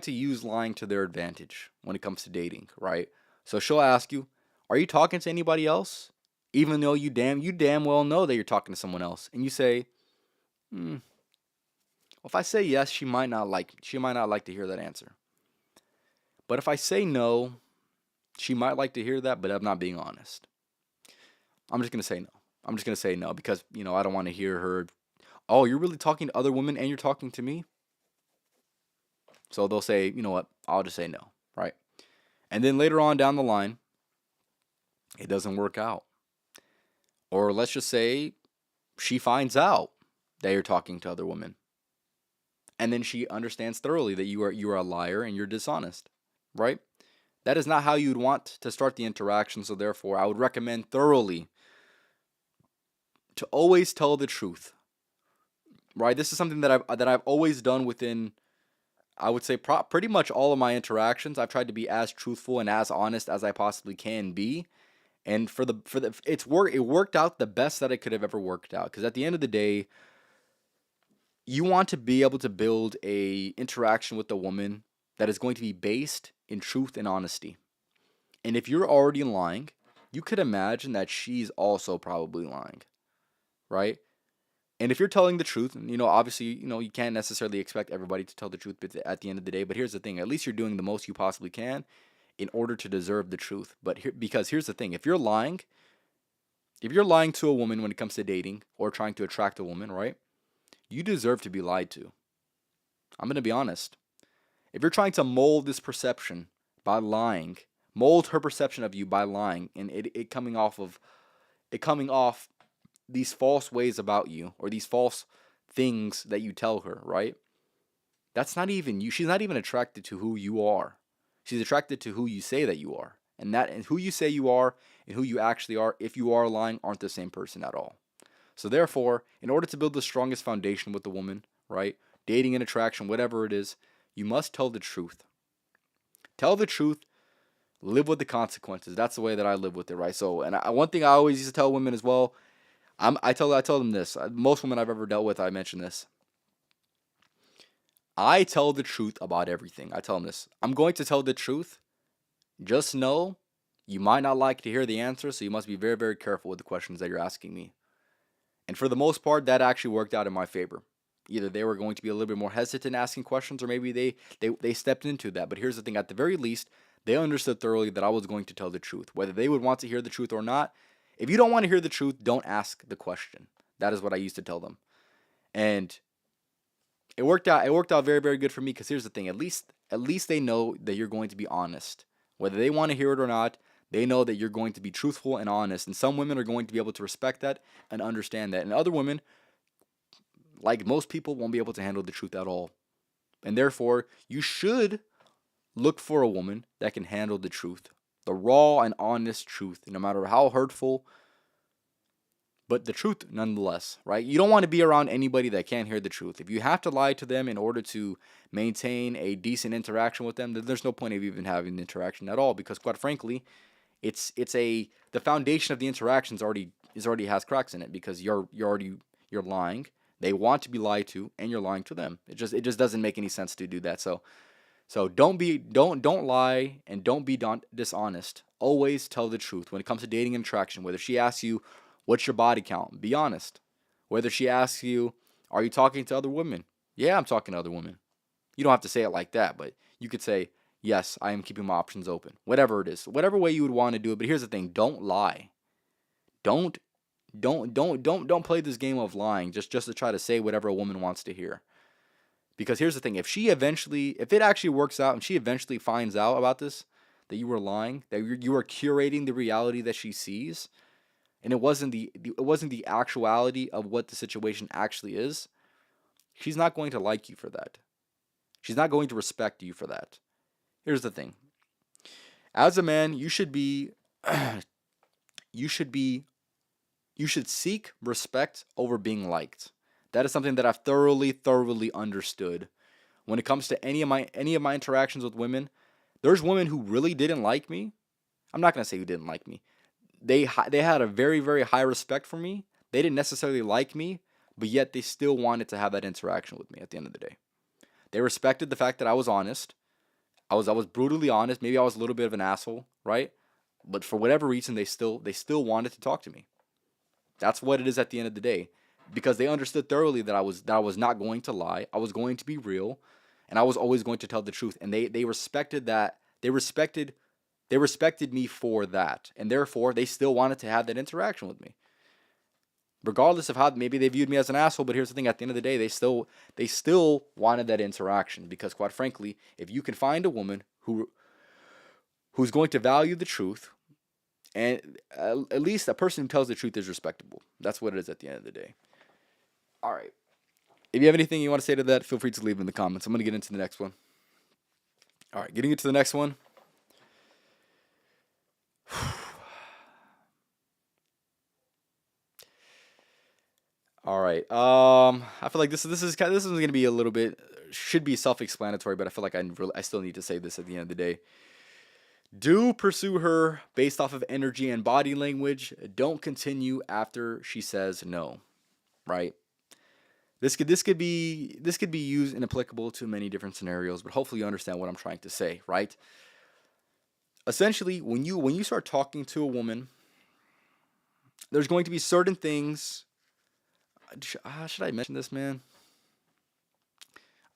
use lying to their advantage when it comes to dating, right? So she'll ask you, "Are you talking to anybody else?" Even though you damn well know that you're talking to someone else, and you say, "Hmm, well, if I say yes, she might not like to hear that answer. But if I say no, she might like to hear that, but I'm not being honest. I'm just gonna say no. I'm just gonna say no because I don't want to hear her. Oh, you're really talking to other women and you're talking to me?" So they'll say, "You know what? I'll just say no," right? And then later on down the line, it doesn't work out. Or let's just say she finds out that you're talking to other women, and then she understands thoroughly that you are a liar and you're dishonest, right? That is not how you'd want to start the interaction. So therefore, I would recommend thoroughly to always tell the truth, right? This is something that I've always done within, I would say, pretty much all of my interactions. I've tried to be as truthful and as honest as I possibly can be. And it worked out the best that it could have ever worked out. Because at the end of the day, you want to be able to build a interaction with a woman that is going to be based in truth and honesty. And if you're already lying, you could imagine that she's also probably lying, right? And if you're telling the truth, obviously, you can't necessarily expect everybody to tell the truth at the end of the day. But here's the thing: at least you're doing the most you possibly can in order to deserve the truth. Because here's the thing: if you're lying to a woman when it comes to dating or trying to attract a woman, right? You deserve to be lied to. I'm gonna be honest. If you're trying to mold this perception by lying, mold her perception of you by lying, and it coming off these false ways about you or these false things that you tell her, right? That's not even you. She's not even attracted to who you are. She's attracted to who you say that you are. And who you say you are and who you actually are, if you are lying, aren't the same person at all. So therefore, in order to build the strongest foundation with the woman, right? Dating and attraction, whatever it is, you must tell the truth. Tell the truth, live with the consequences. That's the way that I live with it, right? So, one thing I always used to tell women as well, I tell them this. Most women I've ever dealt with, I mention this. I tell the truth about everything. I tell them this. I'm going to tell the truth. Just know you might not like to hear the answer, so you must be very, very careful with the questions that you're asking me. And for the most part, that actually worked out in my favor. Either they were going to be a little bit more hesitant asking questions, or maybe they stepped into that. But here's the thing: at the very least, they understood thoroughly that I was going to tell the truth. Whether they would want to hear the truth or not, if you don't want to hear the truth, don't ask the question. That is what I used to tell them. And it worked out. It worked out very, very good for me because here's the thing: at least they know that you're going to be honest. Whether they want to hear it or not, they know that you're going to be truthful and honest. And some women are going to be able to respect that and understand that. And other women, like most people, won't be able to handle the truth at all. And therefore, you should look for a woman that can handle the truth, the raw and honest truth, no matter how hurtful, but the truth nonetheless, right? You don't want to be around anybody that can't hear the truth. If you have to lie to them in order to maintain a decent interaction with them, then there's no point of even having the interaction at all, because quite frankly, the foundation of the interaction already has cracks in it, because you're lying. They want to be lied to, and you're lying to them. It just doesn't make any sense to do that. So don't lie and don't be dishonest. Always tell the truth when it comes to dating and attraction. Whether she asks you, "What's your body count?" Be honest. Whether she asks you, "Are you talking to other women?" Yeah, I'm talking to other women. You don't have to say it like that, but you could say, "Yes, I am keeping my options open." Whatever it is, whatever way you would want to do it. But here's the thing: don't lie. Don't don't play this game of lying just to try to say whatever a woman wants to hear. Because here's the thing: if it actually works out and she eventually finds out about this, that you were lying, that you were curating the reality that she sees, and it wasn't the actuality of what the situation actually is, she's not going to like you for that. She's not going to respect you for that. Here's the thing: as a man, you should be you should seek respect over being liked. That is something that I've thoroughly understood. When it comes to any of my interactions with women, there's women who really didn't like me. I'm not gonna say who didn't like me. They had a very, very high respect for me. They didn't necessarily like me, but yet they still wanted to have that interaction with me at the end of the day. They respected the fact that I was honest. I was brutally honest. Maybe I was a little bit of an asshole, right? But for whatever reason, they still wanted to talk to me. That's what it is at the end of the day, because they understood thoroughly that I was not going to lie. I was going to be real, and I was always going to tell the truth. And they respected that. They respected me for that, and therefore they still wanted to have that interaction with me, regardless of how maybe they viewed me as an asshole. But here's the thing: at the end of the day, they still wanted that interaction, because quite frankly, if you can find a woman who's going to value the truth, and at least a person who tells the truth is respectable. That's what it is at the end of the day. All right. If you have anything you want to say to that, feel free to leave in the comments. I'm going to get into the next one. All right, getting into the next one. All right. I feel like this is going to be a little bit, should be self-explanatory, but I feel like I still need to say this at the end of the day. Do pursue her based off of energy and body language. Don't continue after she says no. Right? This could be used and applicable to many different scenarios, but hopefully you understand what I'm trying to say, right? Essentially, when you start talking to a woman, there's going to be certain things. Should I mention this, man?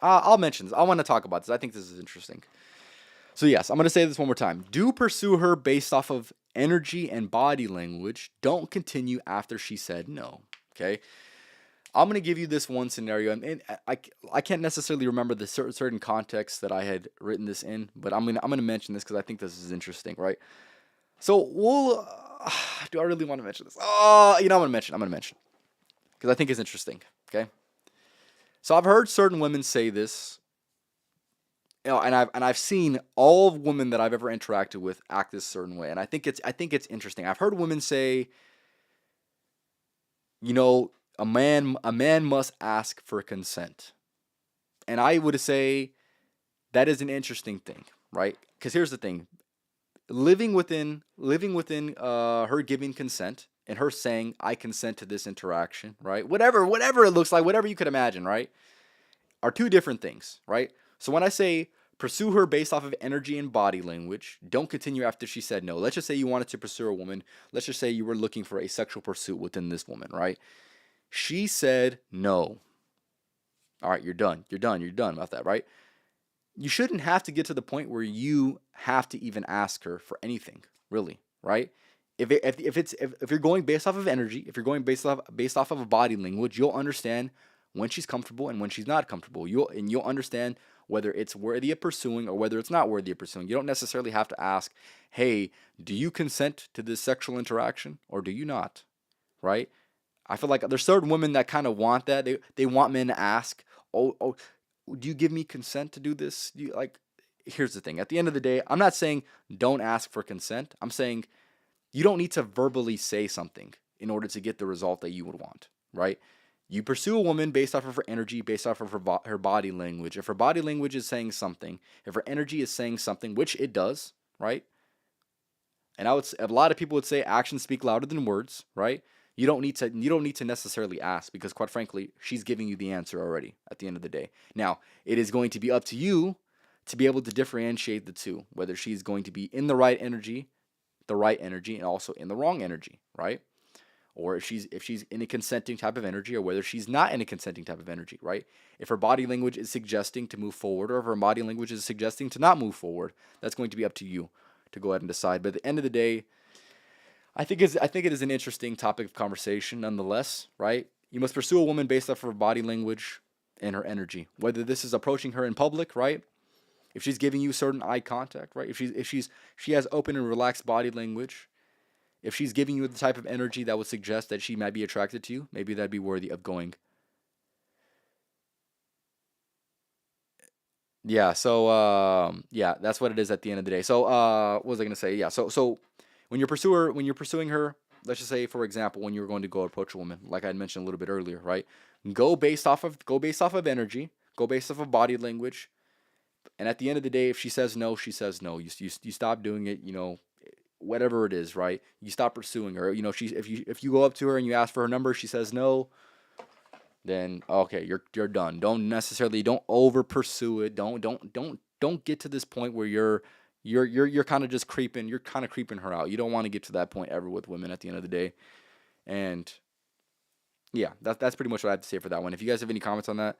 I'll mention this. I want to talk about this. I think this is interesting. So yes, I'm going to say this one more time. Do pursue her based off of energy and body language. Don't continue after she said no. Okay. I'm going to give you this one scenario, and I can't necessarily remember the certain context that I had written this in, but I'm gonna mention this because I think this is interesting, right? So we'll. Do I really want to mention this? Oh, I'm gonna mention. I'm gonna mention because I think it's interesting. Okay. So I've heard certain women say this, and I've seen all women that I've ever interacted with act this certain way, and I think it's interesting. I've heard women say, you know, a man must ask for consent, and I would say that is an interesting thing, right? Because here's the thing: living within her giving consent and her saying I consent to this interaction, right? Whatever it looks like, whatever you could imagine, right? Are two different things, right? So when I say pursue her based off of energy and body language, don't continue after she said no. Let's just say you wanted to pursue a woman. Let's just say you were looking for a sexual pursuit within this woman, right? She said no. All right, you're done. You're done. You're done about that, right? You shouldn't have to get to the point where you have to even ask her for anything, really, right? If you're going based off of energy, if you're going based off of a body language, you'll understand when she's comfortable and when she's not comfortable. You'll understand whether it's worthy of pursuing or whether it's not worthy of pursuing. You don't necessarily have to ask, "Hey, do you consent to this sexual interaction or do you not?" Right? I feel like there's certain women that kind of want that. They want men to ask, "Oh, do you give me consent to do this?" Do you, like, here's the thing. At the end of the day, I'm not saying don't ask for consent. I'm saying you don't need to verbally say something in order to get the result that you would want, right? You pursue a woman based off of her energy, based off of her body language. If her body language is saying something, if her energy is saying something, which it does, right? And a lot of people would say actions speak louder than words, right? You don't need to necessarily ask because quite frankly, she's giving you the answer already at the end of the day. Now, it is going to be up to you to be able to differentiate the two, whether she's going to be in the right energy and also in the wrong energy, right? Or if she's in a consenting type of energy or whether she's not in a consenting type of energy, right? If her body language is suggesting to move forward or if her body language is suggesting to not move forward, that's going to be up to you to go ahead and decide. But at the end of the day, I think it is an interesting topic of conversation nonetheless, right? You must pursue a woman based off her body language and her energy. Whether this is approaching her in public, right? If she's giving you certain eye contact, right? If she has open and relaxed body language, if she's giving you the type of energy that would suggest that she might be attracted to you, maybe that'd be worthy of going. Yeah, so yeah, that's what it is at the end of the day. So what was I gonna say? Yeah, so when you're pursuing her, let's just say for example, when you're going to go approach a woman, like I had mentioned a little bit earlier, right? Go based off of energy, go based off of body language, and at the end of the day, if she says no, she says no. You stop doing it, whatever it is, right? You stop pursuing her. If you go up to her and you ask for her number, she says no, then okay, you're done. Don't over pursue it. Don't get to this point where you're kind of just creeping. You're kind of creeping her out. You don't want to get to that point ever with women at the end of the day. And yeah, that's pretty much what I have to say for that one. If you guys have any comments on that,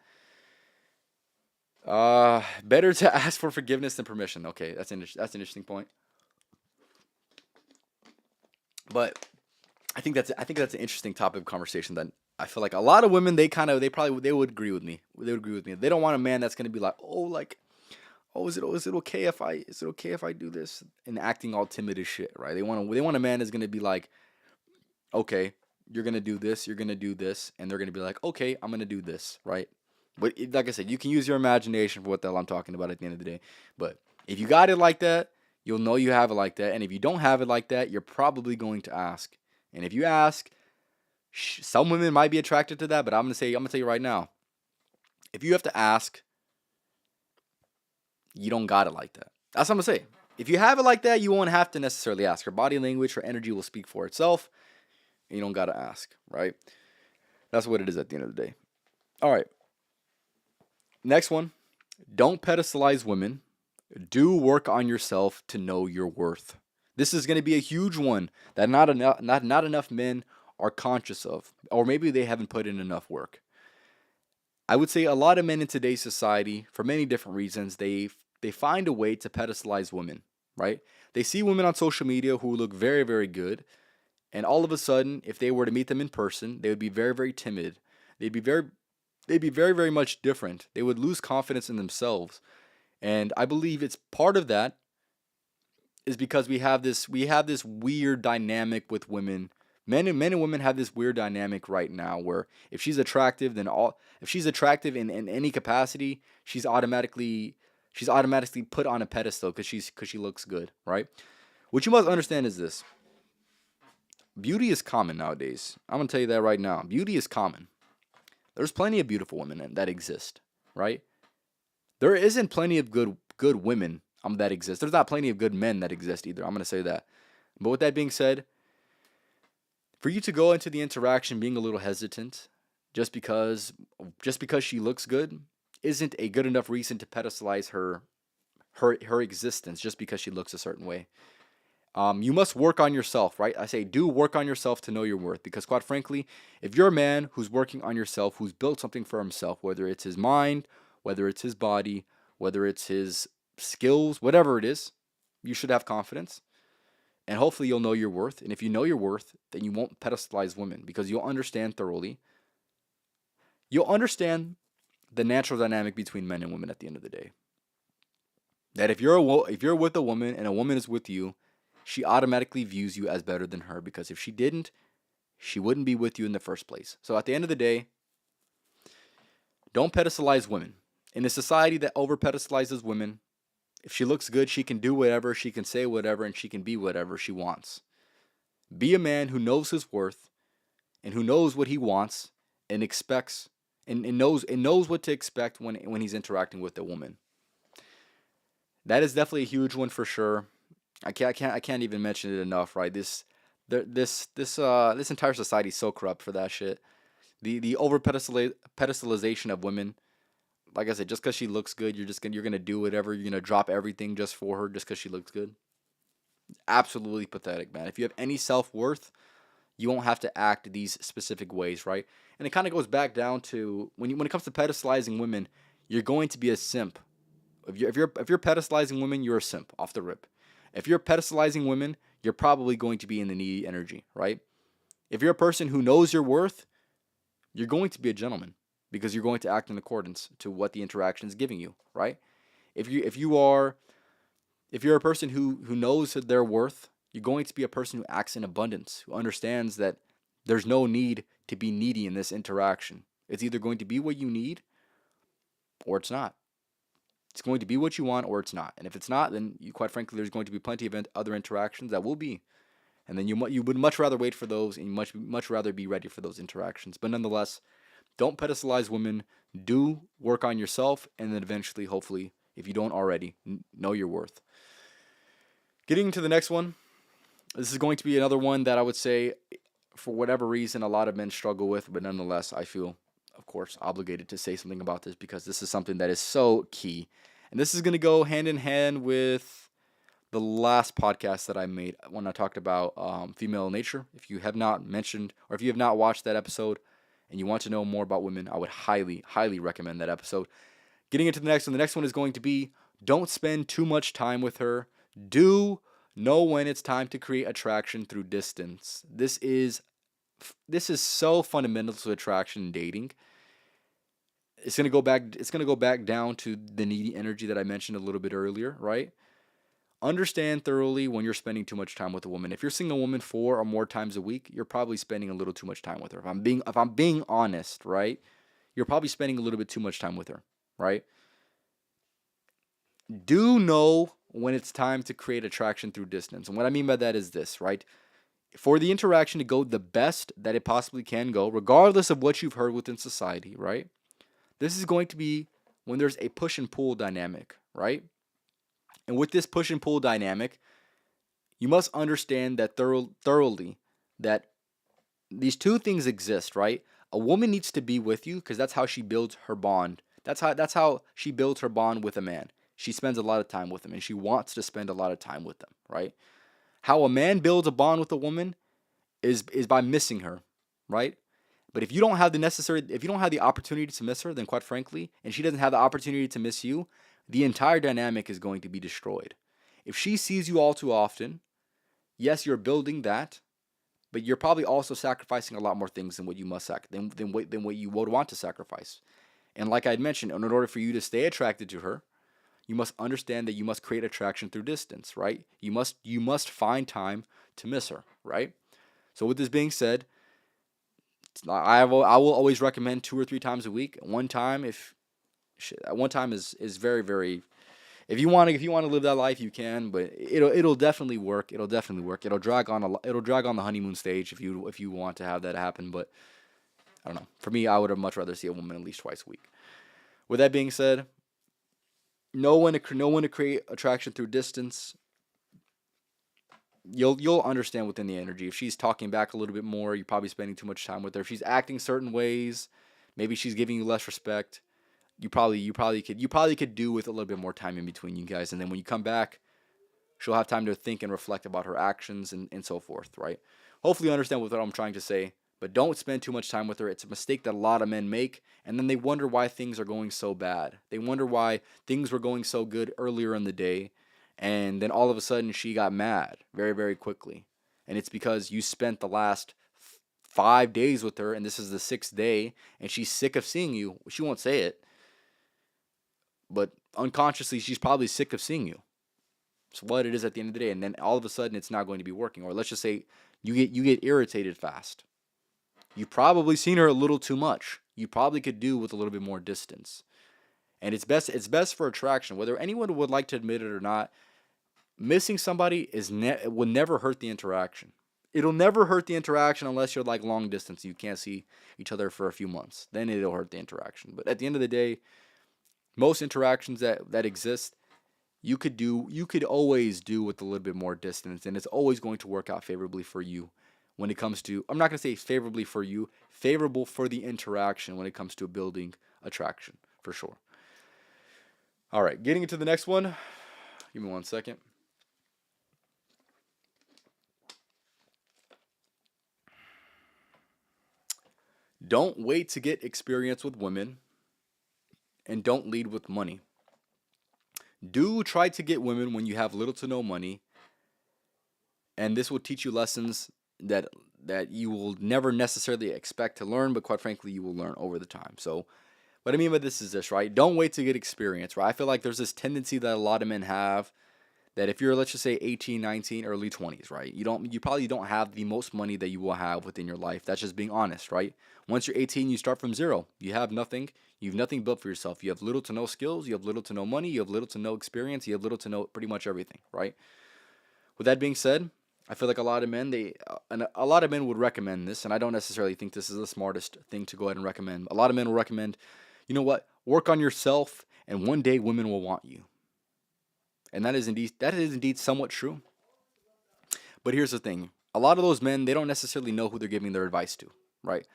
better to ask for forgiveness than permission. Okay, that's an interesting point. But I think that's an interesting topic of conversation that I feel like a lot of women they would agree with me. They would agree with me. They don't want a man that's gonna be like, oh, like, oh, is it okay if I do this and acting all timid as shit, right? They want a man that's gonna be like, okay, you're gonna do this, and they're gonna be like, okay, I'm gonna do this, right? But like I said, you can use your imagination for what the hell I'm talking about at the end of the day. But if you got it like that, you'll know you have it like that. And if you don't have it like that, you're probably going to ask. And if you ask, some women might be attracted to that. But I'm gonna tell you right now, if you have to ask, you don't got it like that. That's what I'm gonna say. If you have it like that, you won't have to necessarily ask. Her body language, her energy will speak for itself. And you don't gotta ask, right? That's what it is at the end of the day. All right. Next one. Don't pedestalize women. Do work on yourself to know your worth. This is going to be a huge one that not enough men are conscious of, or maybe they haven't put in enough work. I would say a lot of men in today's society, for many different reasons, they find a way to pedestalize women, right? They see women on social media who look very, very good, and all of a sudden, if they were to meet them in person, they would be very, very timid. They'd be very, they'd be very, very much different. They would lose confidence in themselves. And I believe it's part of that is because we have this weird dynamic with women. Men and women have this weird dynamic right now where if she's attractive in any capacity, she's automatically put on a pedestal because she looks good, right? What you must understand is this. Beauty is common nowadays. I'm gonna tell you that right now. Beauty is common. There's plenty of beautiful women that exist, right? There isn't plenty of good women that exist. There's not plenty of good men that exist either. I'm gonna say that. But with that being said, for you to go into the interaction being a little hesitant, just because just because she looks good, isn't a good enough reason to pedestalize her existence just because she looks a certain way. You must work on yourself, right? I say do work on yourself to know your worth. Because quite frankly, if you're a man who's working on yourself, who's built something for himself, whether it's his mind, whether it's his body, whether it's his skills, whatever it is, you should have confidence. And hopefully you'll know your worth. And if you know your worth, then you won't pedestalize women because you'll understand thoroughly. You'll understand the natural dynamic between men and women at the end of the day. That if you're with a woman and a woman is with you, she automatically views you as better than her because if she didn't, she wouldn't be with you in the first place. So at the end of the day, don't pedestalize women. In a society that over pedestalizes women, if she looks good, she can do whatever, she can say whatever, and she can be whatever she wants. Be a man who knows his worth and who knows what he wants and expects and knows what to expect when he's interacting with a woman. That is definitely a huge one for sure. I can't even mention it enough, right? This entire society is so corrupt for that shit. The over pedestalization of women. Like I said, just because she looks good, you're gonna do whatever. You're gonna drop everything just for her, just because she looks good. Absolutely pathetic, man. If you have any self worth, you won't have to act these specific ways, right? And it kind of goes back down to when it comes to pedestalizing women, you're going to be a simp. If you're pedestalizing women, you're a simp off the rip. If you're pedestalizing women, you're probably going to be in the needy energy, right? If you're a person who knows your worth, you're going to be a gentleman because you're going to act in accordance to what the interaction is giving you, right? If you're a person who knows their worth, you're going to be a person who acts in abundance, who understands that there's no need to be needy in this interaction. It's either going to be what you need or it's not. It's going to be what you want or it's not. And if it's not, then quite frankly, there's going to be plenty of other interactions that will be. And then you would much rather wait for those and you much rather be ready for those interactions. But nonetheless, don't pedestalize women. Do work on yourself, and then eventually, hopefully, if you don't already, know your worth. Getting to the next one, this is going to be another one that I would say, for whatever reason, a lot of men struggle with, but nonetheless, I feel, of course, obligated to say something about this because this is something that is so key. And this is going to go hand in hand with the last podcast that I made when I talked about female nature. If you have not mentioned or if you have not watched that episode and you want to know more about women, I would highly, highly recommend that episode. Getting into the next one is going to be don't spend too much time with her. Do know when it's time to create attraction through distance. This is so fundamental to attraction and dating. It's gonna go back down to the needy energy that I mentioned a little bit earlier, right? Understand thoroughly when you're spending too much time with a woman. If you're seeing a woman 4 or more times a week, you're probably spending a little too much time with her. If I'm being honest, right? You're probably spending a little bit too much time with her, right? Do know when it's time to create attraction through distance. And what I mean by that is this, right? For the interaction to go the best that it possibly can go, regardless of what you've heard within society, right? This is going to be when there's a push and pull dynamic, right? And with this push and pull dynamic, you must understand that thoroughly that these two things exist, right? A woman needs to be with you because that's how she builds her bond. That's how she builds her bond with a man. she spends a lot of time with them and she wants to spend a lot of time with them, right? How a man builds a bond with a woman is by missing her, right? But if you don't have the opportunity to miss her, then quite frankly, and she doesn't have the opportunity to miss you, the entire dynamic is going to be destroyed. If she sees you all too often, yes, you're building that, but you're probably also sacrificing a lot more things than what you must than what you would want to sacrifice. And like I had mentioned, in order for you to stay attracted to her, you must understand that you must create attraction through distance, right? You must find time to miss her, right? So with this being said, I will always recommend 2 or 3 times a week. One time is very very. If you want to live that life, you can, but it'll definitely work. It'll definitely work. It'll drag on the honeymoon stage if you want to have that happen. But I don't know. For me, I would have much rather see a woman at least twice a week. With that being said, know when to create attraction through distance. You'll understand within the energy. If she's talking back a little bit more, you're probably spending too much time with her. If she's acting certain ways, maybe she's giving you less respect. You probably could do with a little bit more time in between you guys, and then when you come back, she'll have time to think and reflect about her actions and so forth, right? Hopefully you understand what I'm trying to say, but don't spend too much time with her. It's a mistake that a lot of men make, and then they wonder why things are going so bad. They wonder why things were going so good earlier in the day, and then all of a sudden she got mad very, very quickly. And it's because you spent the last 5 days with her, and this is the sixth day, and she's sick of seeing you. She won't say it, but unconsciously she's probably sick of seeing you. It's what it is at the end of the day, and then all of a sudden it's not going to be working. Or let's just say you get irritated fast. You've probably seen her a little too much. You probably could do with a little bit more distance. And it's best for attraction, whether anyone would like to admit it or not. Missing somebody will never hurt the interaction. It'll never hurt the interaction unless you're like long distance. You can't see each other for a few months. Then it'll hurt the interaction. But at the end of the day, most interactions that exist, you could always do with a little bit more distance, and it's always going to work out favorably for you when it comes to, I'm not going to say favorably for you, favorable for the interaction when it comes to building attraction, for sure. All right, getting into the next one. Give me 1 second. Don't wait to get experience with women, and don't lead with money. Do try to get women when you have little to no money, and this will teach you lessons that you will never necessarily expect to learn, but quite frankly, you will learn over the time. So, what I mean by this is this, right? Don't wait to get experience, right? I feel like there's this tendency that a lot of men have that if you're, let's just say, 18, 19, early 20s, right? You probably don't have the most money that you will have within your life. That's just being honest, right? Once you're 18, you start from zero. You have nothing. You've nothing built for yourself. You have little to no skills. You have little to no money. You have little to no experience. You have little to no pretty much everything, right? With that being said, I feel like a lot of men would recommend this, and I don't necessarily think this is the smartest thing to go ahead and recommend. A lot of men will recommend, you know what? Work on yourself, and one day women will want you. And that is indeed somewhat true. But here's the thing. A lot of those men, they don't necessarily know who they're giving their advice to, right?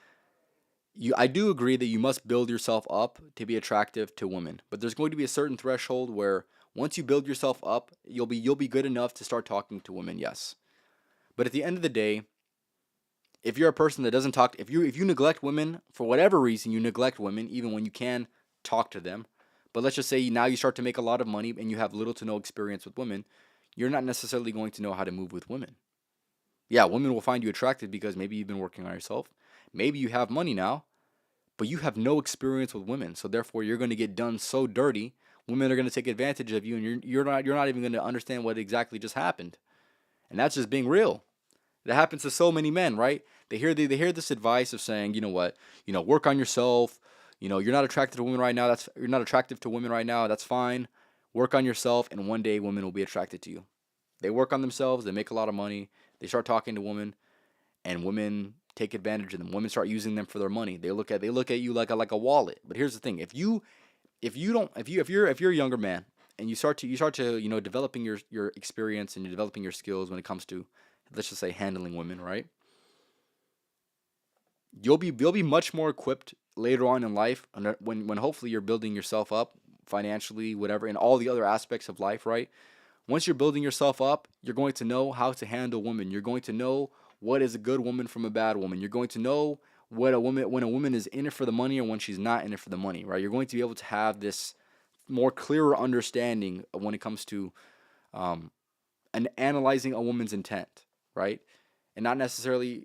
I do agree that you must build yourself up to be attractive to women, but there's going to be a certain threshold where once you build yourself up, you'll be good enough to start talking to women, yes. But at the end of the day, if you're a person that doesn't talk, if you neglect women for whatever reason, you neglect women even when you can talk to them. But let's just say now you start to make a lot of money and you have little to no experience with women, you're not necessarily going to know how to move with women. Yeah, women will find you attractive because maybe you've been working on yourself. Maybe you have money now, but you have no experience with women. So therefore, you're going to get done so dirty. Women are going to take advantage of you, and you're not even going to understand what exactly just happened. And that's just being real. That happens to so many men, right? They hear this advice of saying, you know what, work on yourself. You're not attracted to women right now. You're not attractive to women right now. That's fine. Work on yourself, and one day women will be attracted to you. They work on themselves. They make a lot of money. They start talking to women, and women take advantage of them. Women start using them for their money. They look at you like a wallet. But here's the thing: if you're a younger man and you start to developing your experience and you're developing your skills when it comes to, let's just say, handling women, right? You'll be much more equipped later on in life when hopefully you're building yourself up financially, whatever, in all the other aspects of life, right? Once you're building yourself up, you're going to know how to handle women. You're going to know what is a good woman from a bad woman. You're going to know what a woman when a woman is in it for the money or when she's not in it for the money, right? You're going to be able to have this more clearer understanding of when it comes to um, and analyzing a woman's intent, right? And not necessarily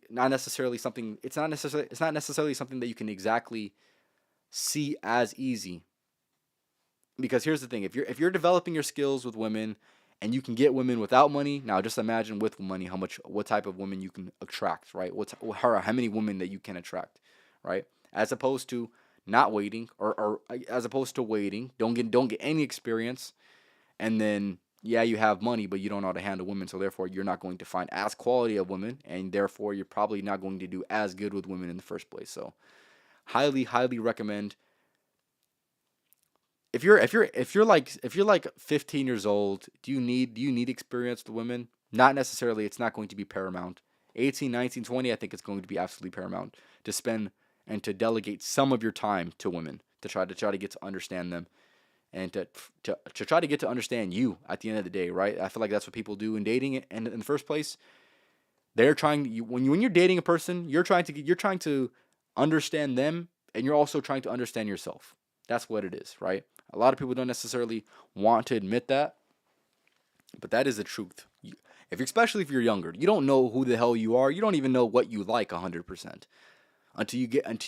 something. It's not necessarily something that you can exactly see as easy. Because here's the thing: if you're developing your skills with women, and you can get women without money, now just imagine with money what type of women you can attract, right? How many women that you can attract, right? As opposed to not waiting, or as opposed to waiting, don't get any experience, and then yeah, you have money, but you don't know how to handle women, so therefore you're not going to find as quality of women, and therefore you're probably not going to do as good with women in the first place. So highly, highly recommend. If you're like 15 years old, do you need experience with women? Not necessarily. It's not going to be paramount. 18, 19, 20, I think it's going to be absolutely paramount to spend and to delegate some of your time to women to try to get to understand them, and to try to get to understand you at the end of the day, right? I feel like that's what people do in dating, and in the first place, they're trying when you're dating a person, you're trying to understand them, and you're also trying to understand yourself. That's what it is, right? A lot of people don't necessarily want to admit that, but that is the truth. Especially if you're younger, you don't know who the hell you are. You don't even know what you like 100% until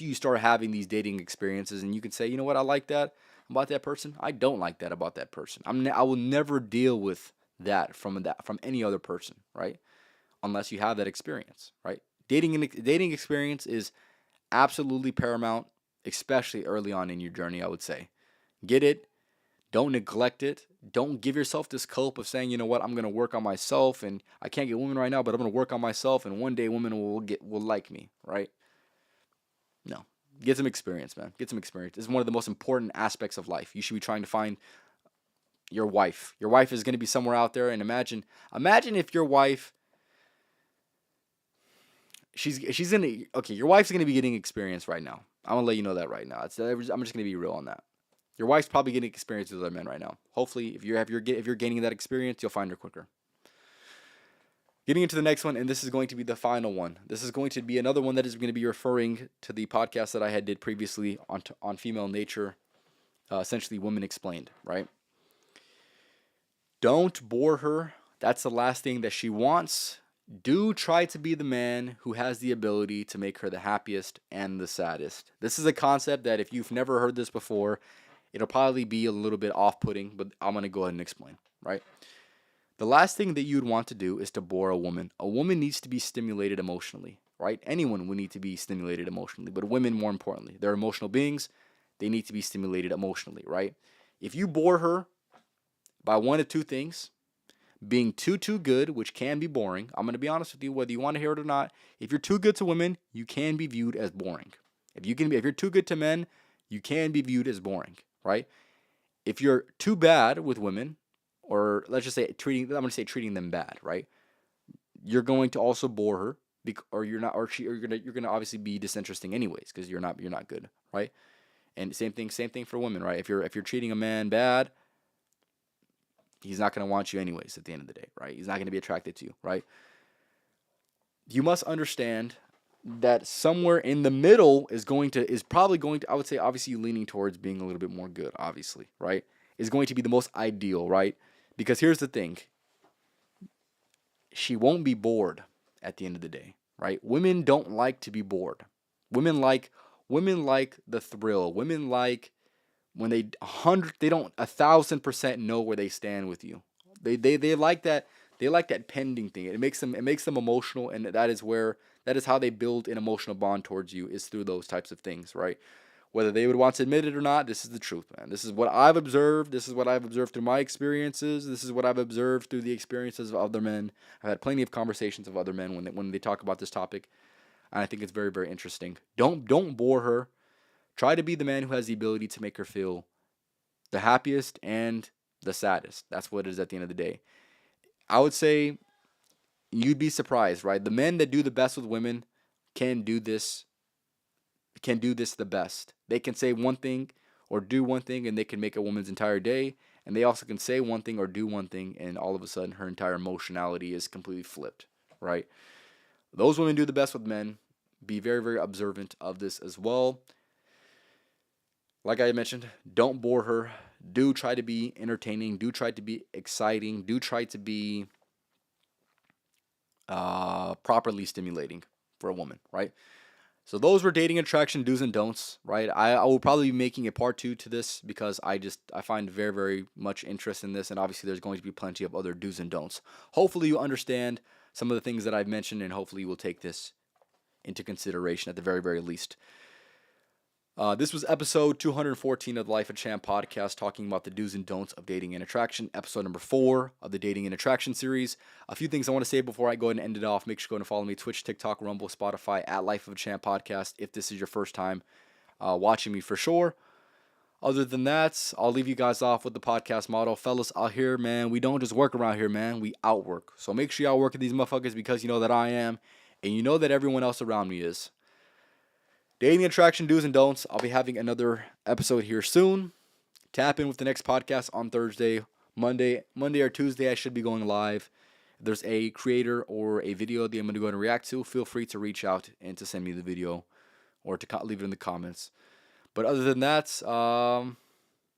you start having these dating experiences, and you can say, you know what, I like that about that person. I don't like that about that person. I will never deal with that from any other person, right? Unless you have that experience, right? Dating experience is absolutely paramount, especially early on in your journey, I would say. Get it, don't neglect it. Don't give yourself this cope of saying, you know what, I'm gonna work on myself, and I can't get women right now, but I'm gonna work on myself, and one day women will like me, right? No. Get some experience, man. Get some experience. It's one of the most important aspects of life. You should be trying to find your wife. Your wife is gonna be somewhere out there, and imagine if your wife she's gonna okay, your wife's gonna be getting experience right now. I'm gonna let you know that right now. I'm just gonna be real on that. Your wife's probably getting experience with other men right now. Hopefully, if you're gaining that experience, you'll find her quicker. Getting into the next one, and this is going to be the final one. This is going to be another one that is going to be referring to the podcast that I had did previously on female nature, essentially women explained. Right? Don't bore her. That's the last thing that she wants. Do try to be the man who has the ability to make her the happiest and the saddest. This is a concept that if you've never heard this before, it'll probably be a little bit off putting, but I'm going to go ahead and explain, right? The last thing that you'd want to do is to bore a woman. A woman needs to be stimulated emotionally, right? Anyone would need to be stimulated emotionally, but women more importantly. They're emotional beings. They need to be stimulated emotionally, right? If you bore her by one of two things, being too good, which can be boring. I'm going to be honest with you, whether you want to hear it or not. If you're too good to women, you can be viewed as boring. If you're too good to men, you can be viewed as boring, right? If you're too bad with women, or let's just say treating them bad, right? You're going to also bore her, or you're not, or you're gonna obviously be disinteresting anyways because you're not good, right? And same thing for women, right? If you're treating a man bad, he's not going to want you anyways at the end of the day, right? He's not going to be attracted to you, right? You must understand that somewhere in the middle is probably going to, I would say, obviously leaning towards being a little bit more good, obviously, right? Is going to be the most ideal, right? Because here's the thing. She won't be bored at the end of the day, right? Women don't like to be bored. Women like the thrill. Women like when they don't 1,000% know where they stand with you. They like that. They like that pending thing. It makes them emotional, and that is how they build an emotional bond towards you, is through those types of things, right? Whether they would want to admit it or not, this is the truth, man. This is what I've observed. This is what I've observed through my experiences. This is what I've observed through the experiences of other men. I've had plenty of conversations with other men when they talk about this topic, and I think it's very, very interesting. Don't bore her. Try to be the man who has the ability to make her feel the happiest and the saddest. That's what it is at the end of the day. I would say you'd be surprised, right? The men that do the best with women can do this the best. They can say one thing or do one thing and they can make a woman's entire day. And they also can say one thing or do one thing, and all of a sudden her entire emotionality is completely flipped, right? Those women do the best with men. Be very, very observant of this as well. Like I mentioned, don't bore her. Do try to be entertaining. Do try to be exciting. Do try to be properly stimulating for a woman, right? So those were dating attraction do's and don'ts, right? I will probably be making a part two to this because I find very, very much interest in this, and obviously there's going to be plenty of other do's and don'ts. Hopefully you understand some of the things that I've mentioned, and hopefully you will take this into consideration at the very, very least. This was episode 214 of the Life of Champ podcast, talking about the do's and don'ts of dating and attraction, episode number 4 of the dating and attraction series. A few things I want to say before I go ahead and end it off. Make sure you go and follow me, Twitch, TikTok, Rumble, Spotify, at Life of a Champ podcast, if this is your first time watching me for sure. Other than that, I'll leave you guys off with the podcast motto. Fellas out here, man, we don't just work around here, man. We outwork. So make sure y'all work at these motherfuckers because you know that I am, and you know that everyone else around me is. Dating attraction do's and don'ts. I'll be having another episode here soon. Tap in with the next podcast on Thursday. Monday or Tuesday, I should be going live. If there's a creator or a video that I'm going to go and react to, feel free to reach out and to send me the video or to leave it in the comments. But other than that,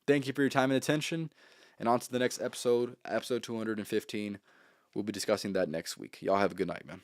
thank you for your time and attention. And on to the next episode, episode 215. We'll be discussing that next week. Y'all have a good night, man.